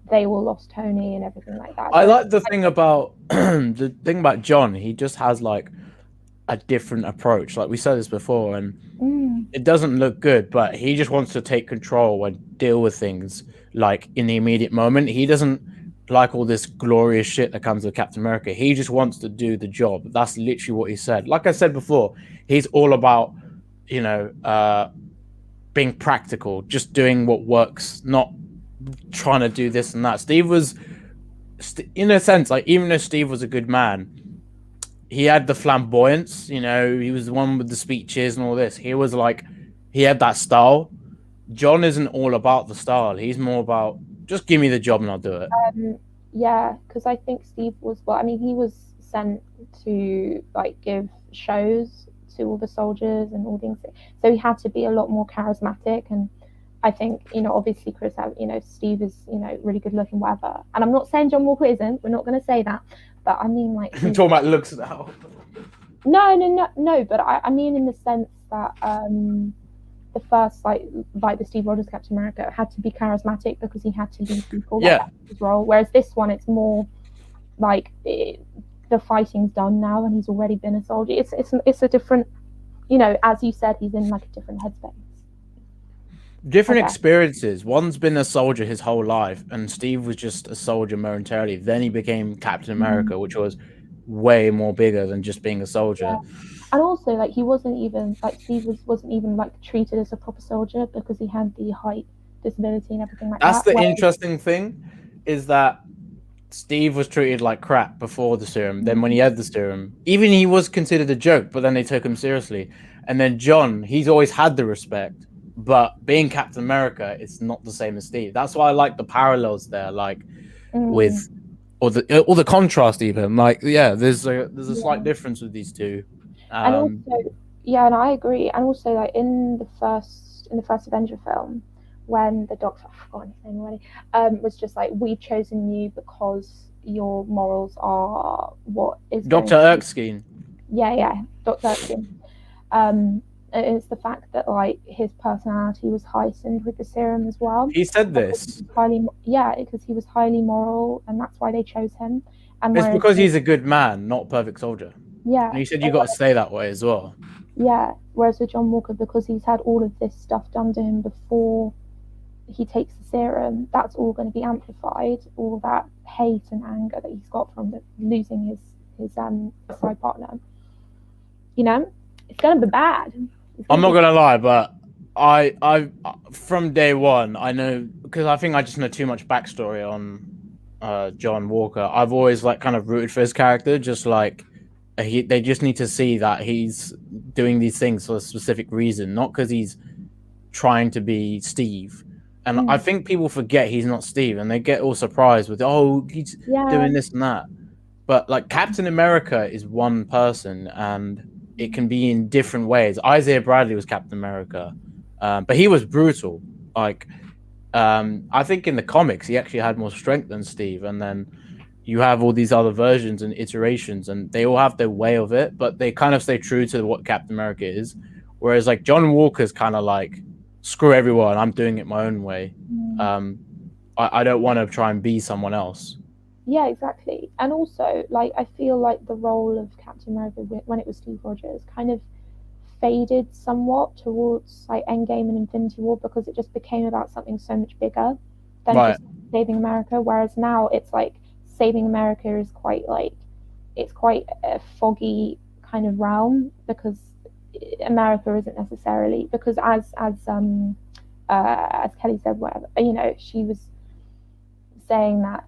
They all lost Tony and everything like that. I like the thing about John. He just has like a different approach. Like we said this before, and it doesn't look good, but he just wants to take control and deal with things like in the immediate moment. He doesn't like all this glorious shit that comes with Captain America. He just wants to do the job. That's literally what he said. Like I said before, he's all about, being practical, just doing what works, not trying to do this and that. Steve was, in a sense, like, even though Steve was a good man, he had the flamboyance. You know, he was the one with the speeches and all this. He was like, he had that style. John isn't all about the style. He's more about just give me the job and I'll do it. Yeah, because I think Steve was, well, I mean, he was sent to like give shows to all the soldiers and all things, so he had to be a lot more charismatic. And I think, obviously Steve is, really good looking, whatever. And I'm not saying John Walker isn't. We're not going to say that, but I mean, like, I'm talking about looks now. No. But I mean, in the sense that the first like the Steve Rogers Captain America had to be charismatic because he had to lead people. Yeah. His role. Whereas this one, it's more like the fighting's done now, and he's already been a soldier. It's a different, as you said, he's in like a different headspace. Different experiences. One's been a soldier his whole life, and Steve was just a soldier momentarily. Then he became Captain America, which was way more bigger than just being a soldier. Yeah. And also, like, he wasn't even like Steve wasn't even like treated as a proper soldier because he had the height disability and everything like that. That's the interesting thing, is that Steve was treated like crap before the serum. Then when he had the serum, even he was considered a joke, but then they took him seriously. And then John, he's always had the respect, but being Captain America, it's not the same as Steve. That's why I like the parallels there, like with or the contrast even. Like, yeah, there's a slight difference with these two. And also, and I agree. And also, like in the first Avenger film, when the Doctor, I forgot his name already, was just like, we've chosen you because your morals are what is Dr. Erskine. Yeah, Dr. Erskine. It's the fact that like his personality was heightened with the serum as well. He said this. Because he was highly moral, and that's why they chose him. And it's because he's a good man, not a perfect soldier. Yeah. And he said you got to stay that way as well. Yeah. Whereas with John Walker, because he's had all of this stuff done to him before he takes the serum, that's all going to be amplified. All that hate and anger that he's got from losing his side partner. It's going to be bad. I'm not going to lie, but I from day one, I know, because I think I just know too much backstory on John Walker. I've always like kind of rooted for his character, just like they just need to see that he's doing these things for a specific reason, not because he's trying to be Steve. And I think people forget he's not Steve, and they get all surprised with, he's doing this and that. But like Captain America is one person, and it can be in different ways. Isaiah Bradley was Captain America, but he was brutal. Like, I think in the comics, he actually had more strength than Steve. And then you have all these other versions and iterations, and they all have their way of it, but they kind of stay true to what Captain America is. Whereas like John Walker's kind of like, screw everyone, I'm doing it my own way. I don't want to try and be someone else. Yeah, exactly. And also, like, I feel like the role of Captain America when it was Steve Rogers kind of faded somewhat towards like Endgame and Infinity War, because it just became about something so much bigger than just saving America. Whereas now it's like saving America is quite a foggy kind of realm, because America isn't necessarily, because as Kelly said, whatever, she was saying that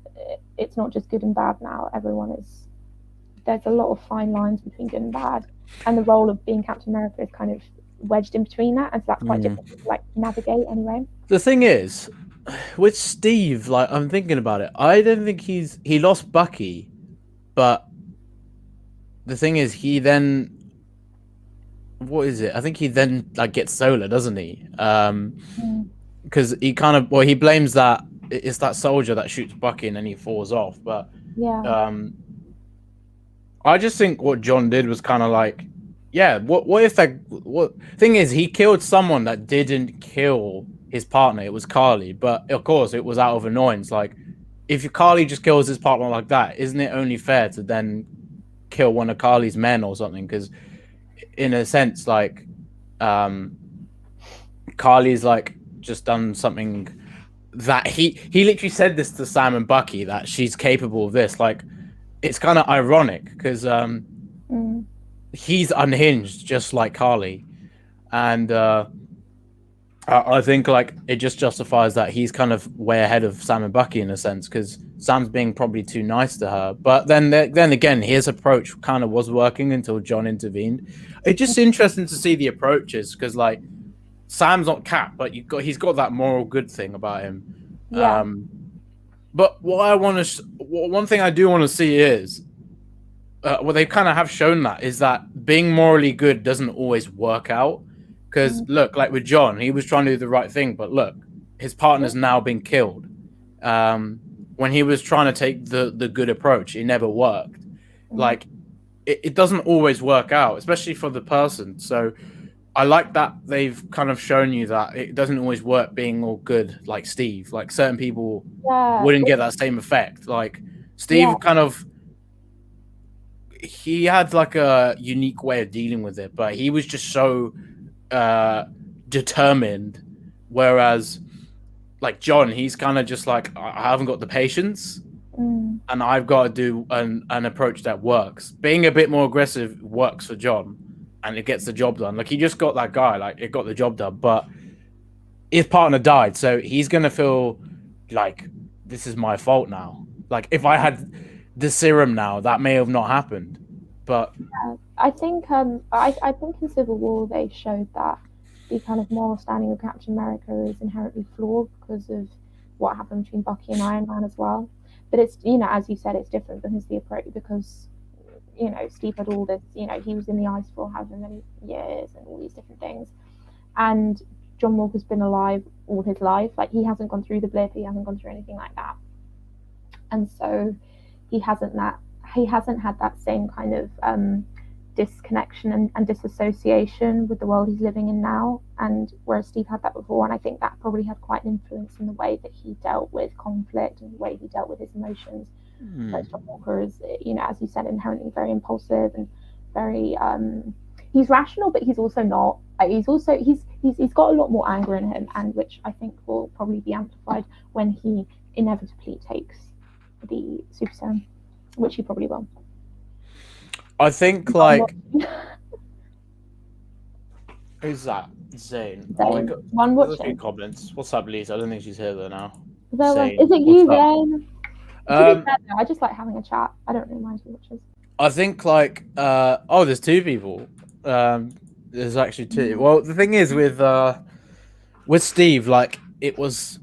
it's not just good and bad now. There's a lot of fine lines between good and bad, and the role of being Captain America is kind of wedged in between that, and so that's quite difficult to like navigate anyway. The thing is, with Steve, like, I'm thinking about it, I don't think he lost Bucky, but the thing is, he then, what is it? I think he then like gets solar, doesn't he? Because he kind of, he blames that it's that soldier that shoots Bucky and then he falls off. But I just think what John did was kind of like, what if thing is, he killed someone that didn't kill his partner. It was Carly, but of course it was out of annoyance. Like, if Carly just kills his partner like that, isn't it only fair to then kill one of Carly's men or something? Because in a sense, like, Carly's like just done something that he literally said this to Sam and Bucky, that she's capable of this. Like, it's kind of ironic because he's unhinged just like Carly, and I think like it just justifies that he's kind of way ahead of Sam and Bucky in a sense because Sam's being probably too nice to her. But then again, his approach kind of was working until John intervened. It's just interesting to see the approaches because like Sam's not Cap, but he's got that moral good thing about him. Yeah. But one thing I do want to see is well, they kind of have shown that is that being morally good doesn't always work out. Because look, like with John, he was trying to do the right thing, but look, his partner's now been killed. When he was trying to take the good approach, it never worked. Like it doesn't always work out, especially for the person. So I like that they've kind of shown you that it doesn't always work being all good, like Steve. Like certain people wouldn't get that same effect. Like Steve he had like a unique way of dealing with it, but he was just so determined, whereas like John, he's kind of just like, I haven't got the patience and I've got to do an approach that works. Being a bit more aggressive works for John and it gets the job done. Like he just got that guy, like it got the job done, but his partner died, so he's gonna feel like this is my fault now. Like if I had the serum now, that may have not happened. But I think I think in Civil War they showed that the kind of moral standing of Captain America is inherently flawed because of what happened between Bucky and Iron Man as well. But it's, you know, as you said, it's different because the approach, because, you know, Steve had all this, you know, he was in the ice for however many years and all these different things, and John Walker's been alive all his life. Like he hasn't gone through the blip, he hasn't gone through anything like that, and so he hasn't had that same kind of disconnection and disassociation with the world he's living in now, and whereas Steve had that before, and I think that probably had quite an influence in the way that he dealt with conflict and the way he dealt with his emotions. But John Walker is, you know, as you said, inherently very impulsive and very he's rational, but he's also not. He's got a lot more anger in him, and which I think will probably be amplified when he inevitably takes the super serum, which he probably will. I think like who's that? Zane. Oh, One watching. watching. Comments. What's up, Lisa? I don't think she's here though now. Is it you, Zane? I just like having a chat. I don't really mind who watches. I think like there's two people. There's actually two. Well, the thing is with Steve, like it was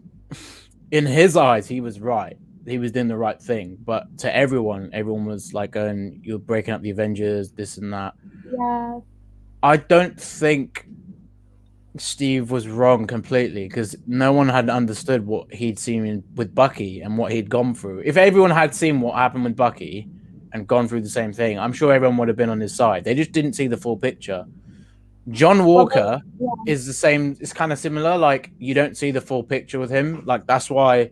in his eyes, he was right. He was doing the right thing, but to everyone was like going, "You're breaking up the Avengers, this and that." Yeah. I don't think Steve was wrong completely because no one had understood what he'd seen with Bucky and what he'd gone through. If everyone had seen what happened with Bucky and gone through the same thing, I'm sure everyone would have been on his side. They just didn't see the full picture. John Walker is the same. It's kind of similar. Like you don't see the full picture with him. Like that's why.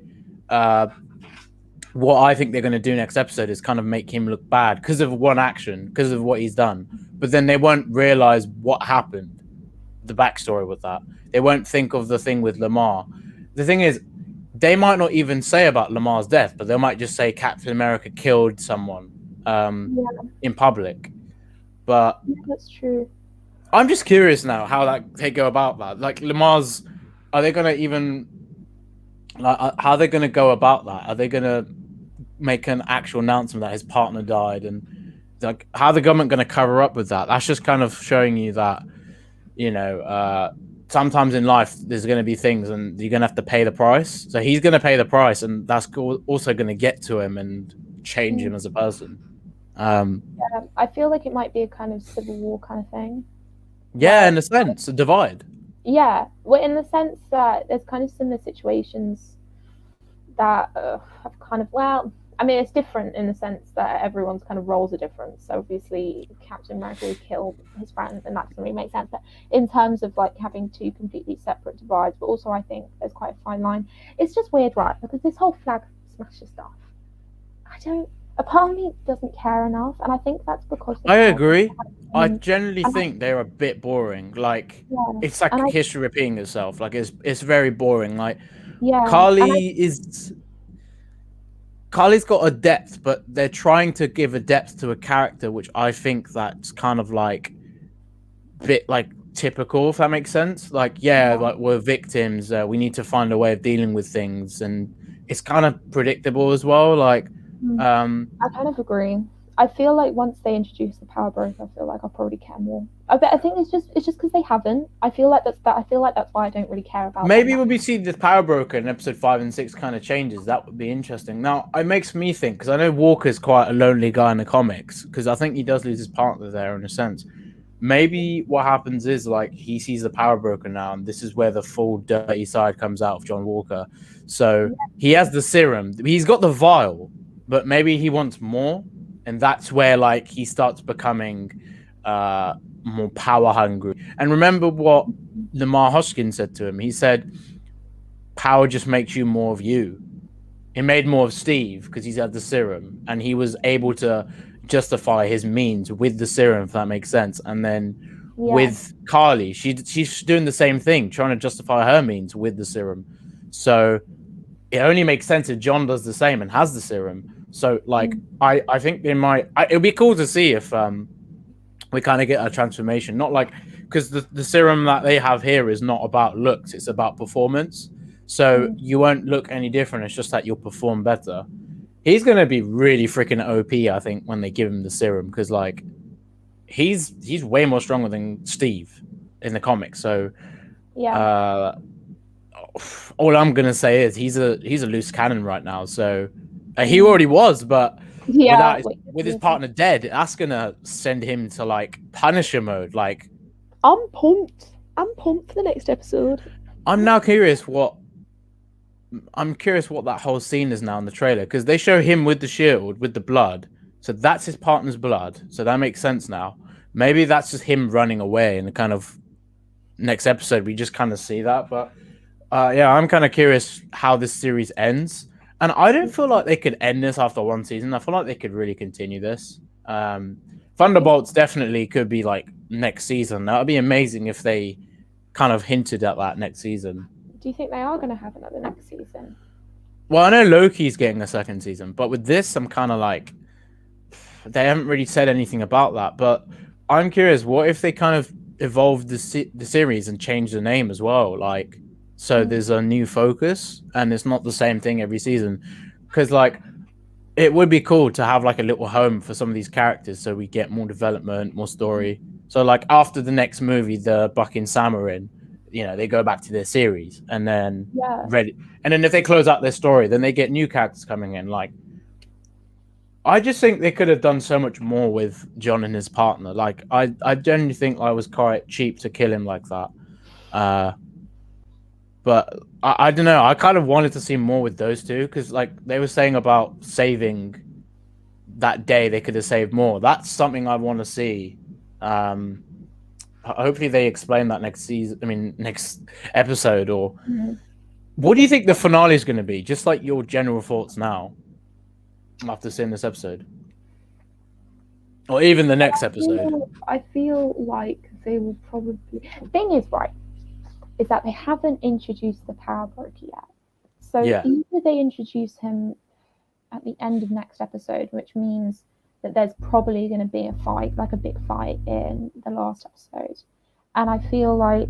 What I think they're going to do next episode is kind of make him look bad because of one action, because of what he's done. But then they won't realize what happened, the backstory with that. They won't think of the thing with Lamar. The thing is, they might not even say about Lamar's death, but they might just say Captain America killed someone in public. But that's true. I'm just curious now how they go about that. Like Lamar's, are they going to even like how are they going to go about that? Are they going to make an actual announcement that his partner died, and like how the government going to cover up with that? That's just kind of showing you that, you know, sometimes in life there's going to be things and you're going to have to pay the price. So he's going to pay the price, and that's also going to get to him and change him as a person. I feel like it might be a kind of Civil War kind of thing. Yeah, in a sense, a divide. Yeah, well, in the sense that there's kind of similar situations that have kind of, well, I mean, it's different in the sense that everyone's kind of roles are different. So obviously, Captain America would kill his friend, and that doesn't really make sense. But in terms of like having two completely separate divides, but also I think there's quite a fine line. It's just weird, right? Because this whole flag smasher stuff, a part of me doesn't care enough, and I think that's because I agree. I generally think they're a bit boring. Like it's like history repeating itself. Like it's very boring. Like Carly's got a depth, but they're trying to give a depth to a character, which I think that's kind of like bit like typical, if that makes sense. Like, yeah, like we're victims. We need to find a way of dealing with things, and it's kind of predictable as well. Like, I kind of agree. I feel like once they introduce the power broker, I feel like I'll probably care more. I think it's just because they haven't. I feel like that's why I don't really care about. Maybe when we see the power broker in episode 5 and 6 kind of changes, that would be interesting. Now, it makes me think, because I know Walker's quite a lonely guy in the comics, because I think he does lose his partner there in a sense. Maybe what happens is, like, he sees the power broker now, and this is where the full dirty side comes out of John Walker. So he has the serum, he's got the vial, but maybe he wants more, and that's where, like, he starts becoming more power hungry. And remember what Lamar Hoskins said to him. He said, power just makes you more of you. It made more of Steve because he's had the serum, and he was able to justify his means with the serum, if that makes sense. And then with Carly, she's doing the same thing, trying to justify her means with the serum. So it only makes sense if John does the same and has the serum. So, like, I think they might. It'd be cool to see if we kind of get a transformation. Not like, because the serum that they have here is not about looks; it's about performance. So you won't look any different. It's just that you'll perform better. He's gonna be really freaking OP, I think, when they give him the serum, because like he's way more stronger than Steve in the comics. So all I'm gonna say is he's a loose cannon right now. So he already was, but with his partner dead, that's gonna send him to like Punisher mode. Like, I'm pumped for the next episode. I'm now curious what that whole scene is now in the trailer, because they show him with the shield, with the blood. So that's his partner's blood. So that makes sense now. Maybe that's just him running away in the kind of next episode. We just kind of see that. But yeah, I'm kind of curious how this series ends. And I don't feel like they could end this after one season. I feel like they could really continue this. Thunderbolts definitely could be like next season. That would be amazing if they kind of hinted at that next season. Do you think they are going to have another next season? Well, I know Loki's getting a second season, but with this, I'm kind of like, they haven't really said anything about that. But I'm curious, what if they kind of evolved the series and changed the name as well? Like, so there's a new focus, and it's not the same thing every season. Because, like, it would be cool to have like a little home for some of these characters, so we get more development, more story. So, like, after the next movie, the Buck and Sam are in, you know, they go back to their series, and then and then if they close out their story, then they get new characters coming in. Like, I just think they could have done so much more with John and his partner. Like, I genuinely think I was quite cheap to kill him like that. But I don't know. I kind of wanted to see more with those two, because like they were saying about saving that day, they could have saved more. That's something I want to see. Hopefully they explain that next season. I mean, next episode. Or what do you think the finale is going to be? Just like your general thoughts now, after seeing this episode, or even the next episode. I feel like they will probably. The thing is, right, is that they haven't introduced the power broker yet. So either they introduce him at the end of next episode, which means that there's probably going to be a fight, like a big fight in the last episode. And I feel like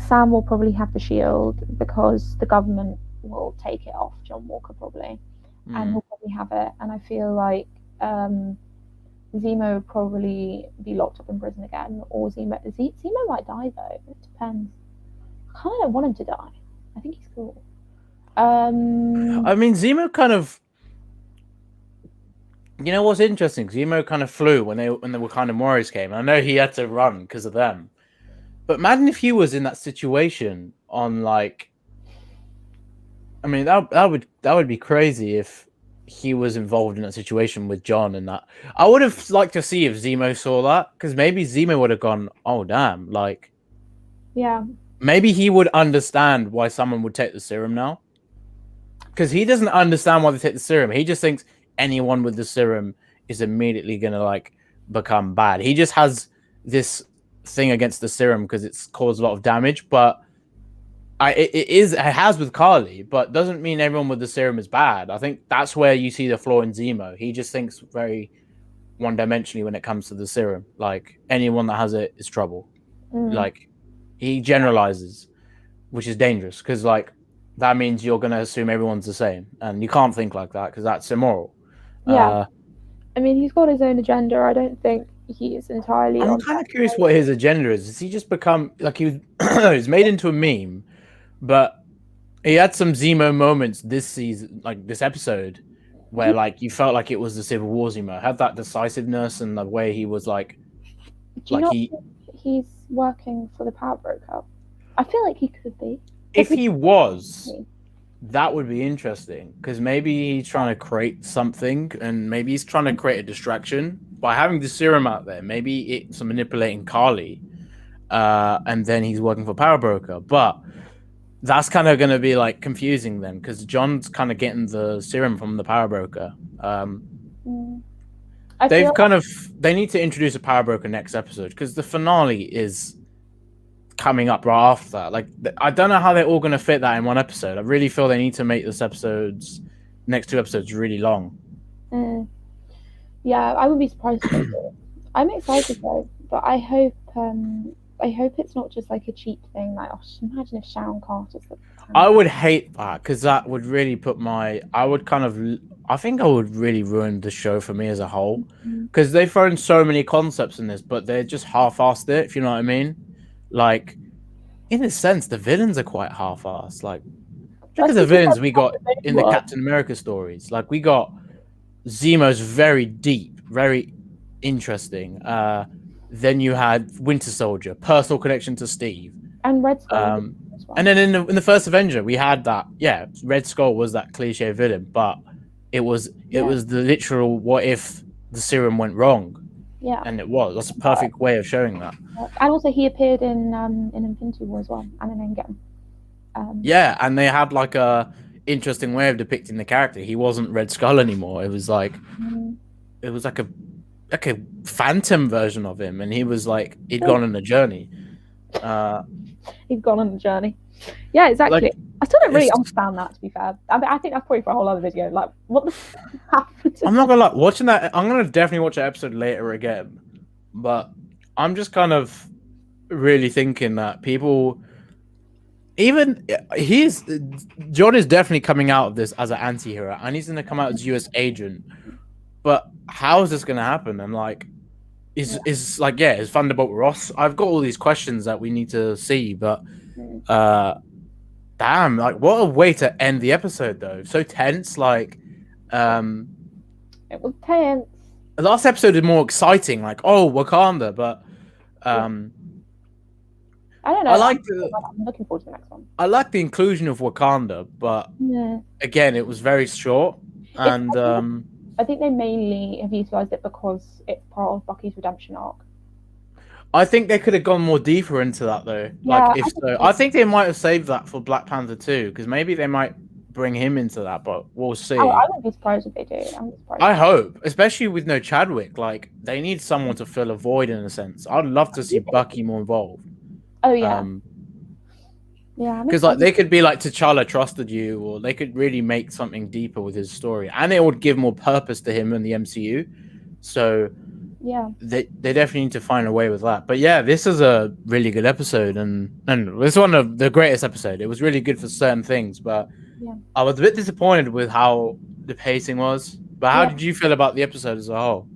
Sam will probably have the shield because the government will take it off John Walker probably. And he'll probably have it. And I feel like Zemo would probably be locked up in prison again. Or Zemo might die though. It depends. I kind of don't want him to die. I think he's cool. I mean, Zemo kind of... You know what's interesting? Zemo kind of flew when the Wakanda Warriors came. I know he had to run because of them. But imagine if he was in that situation on, like... I mean, that would be crazy if he was involved in that situation with John and that. I would have liked to see if Zemo saw that, because maybe Zemo would have gone, oh, damn, like... Yeah. Maybe he would understand why someone would take the serum now. Because he doesn't understand why they take the serum. He just thinks anyone with the serum is immediately going to, like, become bad. He just has this thing against the serum because it's caused a lot of damage, but it has with Carly, but doesn't mean everyone with the serum is bad. I think that's where you see the flaw in Zemo. He just thinks very one-dimensionally when it comes to the serum. Like, anyone that has it is trouble. Like, he generalizes, which is dangerous because, like, that means you're going to assume everyone's the same, and you can't think like that because that's immoral. Yeah. I mean, he's got his own agenda. I don't think he's entirely I'm on kind of that curious side. what his agenda is. Has he just become like he was made into a meme, but he had some Zemo moments this season, like this episode, where like you felt like it was the Civil War Zemo. Had that decisiveness and the way he was like Do you not he. think he's working for the Power Broker? I feel like he could be. If he was, that would be interesting because maybe he's trying to create something, and maybe he's trying to create a distraction by having the serum out there. Maybe it's manipulating Carly, and then he's working for Power Broker, but. That's kind of going to be like confusing then because John's kind of getting the serum from the Power Broker. They need to introduce a Power Broker next episode because the finale is coming up right after that. Like, I don't know how they're all going to fit that in one episode. I really feel they need to make next 2 episodes really long. Yeah, I wouldn't be surprised if they do. I'm excited though, but I hope it's not just like a cheap thing. Like, imagine if Sharon Carter's the. I would hate that because that would really I think I would really ruin the show for me as a whole because they've thrown so many concepts in this, but they're just half-assed it. If you know what I mean, like in a sense, the villains are quite half-assed. Like, look at the villains we got in the Captain America stories. Like, we got Zemo's very deep, very interesting. Then you had Winter Soldier, personal connection to Steve, and Red Skull. And then in the first Avenger, we had that. Yeah, Red Skull was that cliche villain, but it was the literal what if the serum went wrong. Yeah, and it was. That's a perfect way of showing that. And also, he appeared in Infinity War as well, and in Endgame. Yeah, and they had like a interesting way of depicting the character. He wasn't Red Skull anymore. It was like a phantom version of him, and he was like he'd gone on a journey. He's gone on a journey. Yeah, exactly. Like, I still don't really understand that, to be fair. I mean, I think that's probably for a whole other video. Like, what the happened? I'm not gonna lie, watching that. I'm gonna definitely watch that episode later again, but I'm just kind of really thinking that people, John is definitely coming out of this as an anti-hero, and he's gonna come out as US agent. But how is this gonna happen? And like, is Thunderbolt Ross? I've got all these questions that we need to see, but damn, like what a way to end the episode though. So tense, like it was tense. The last episode is more exciting, like Wakanda, but I don't know. I'm looking forward to the next one. I like the inclusion of Wakanda, but again, it was very short, and I think they mainly have utilized it because it's part of Bucky's redemption arc. I think they could have gone more deeper into that though. Yeah, I think they might have saved that for Black Panther 2 because maybe they might bring him into that, but we'll see. I wouldn't be surprised if they do. I hope, especially with no Chadwick. Like, they need someone to fill a void in a sense. I'd love to see Bucky more involved. Oh yeah. Because like they could be like T'Challa trusted you, or they could really make something deeper with his story, and it would give more purpose to him in the MCU. So yeah, they definitely need to find a way with that. But yeah, this is a really good episode, and this is one of the greatest episodes. It was really good for certain things, but I was a bit disappointed with how the pacing was. But how did you feel about the episode as a whole?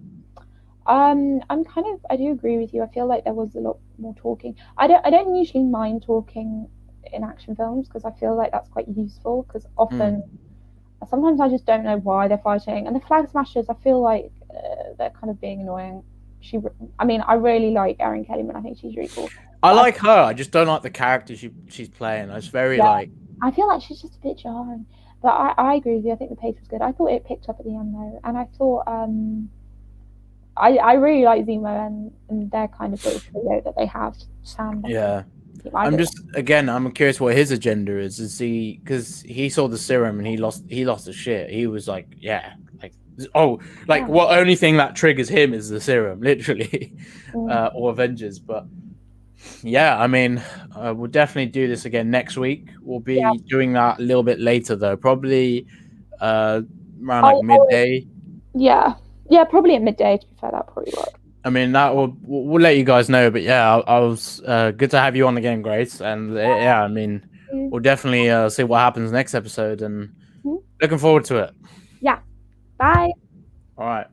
I do agree with you. I feel like there was a lot more talking. I don't usually mind talking in action films because I feel like that's quite useful because sometimes I just don't know why they're fighting, and the Flag Smashers, I feel like they're kind of being annoying. I really like Erin Kellyman. I think she's really cool. I like her. I just don't like the character she's playing. It's very like. I feel like she's just a bit jarring, but I agree with you. I think the pace was good. I thought it picked up at the end though, and I thought I really like Zemo and their kind of little trio that they have. Sam. Yeah. I'm curious what his agenda is. Is he, because he saw the serum and he lost his shit. He was like, what only thing that triggers him is the serum, literally, or Avengers. But yeah, I mean, we'll definitely do this again next week. We'll be doing that a little bit later though, probably around midday. Yeah, probably at midday. To be fair, that probably work. I mean, that we'll let you guys know. But yeah, I was good to have you on again, Grace. And yeah, I mean, we'll definitely see what happens next episode, and looking forward to it. Yeah. Bye. All right.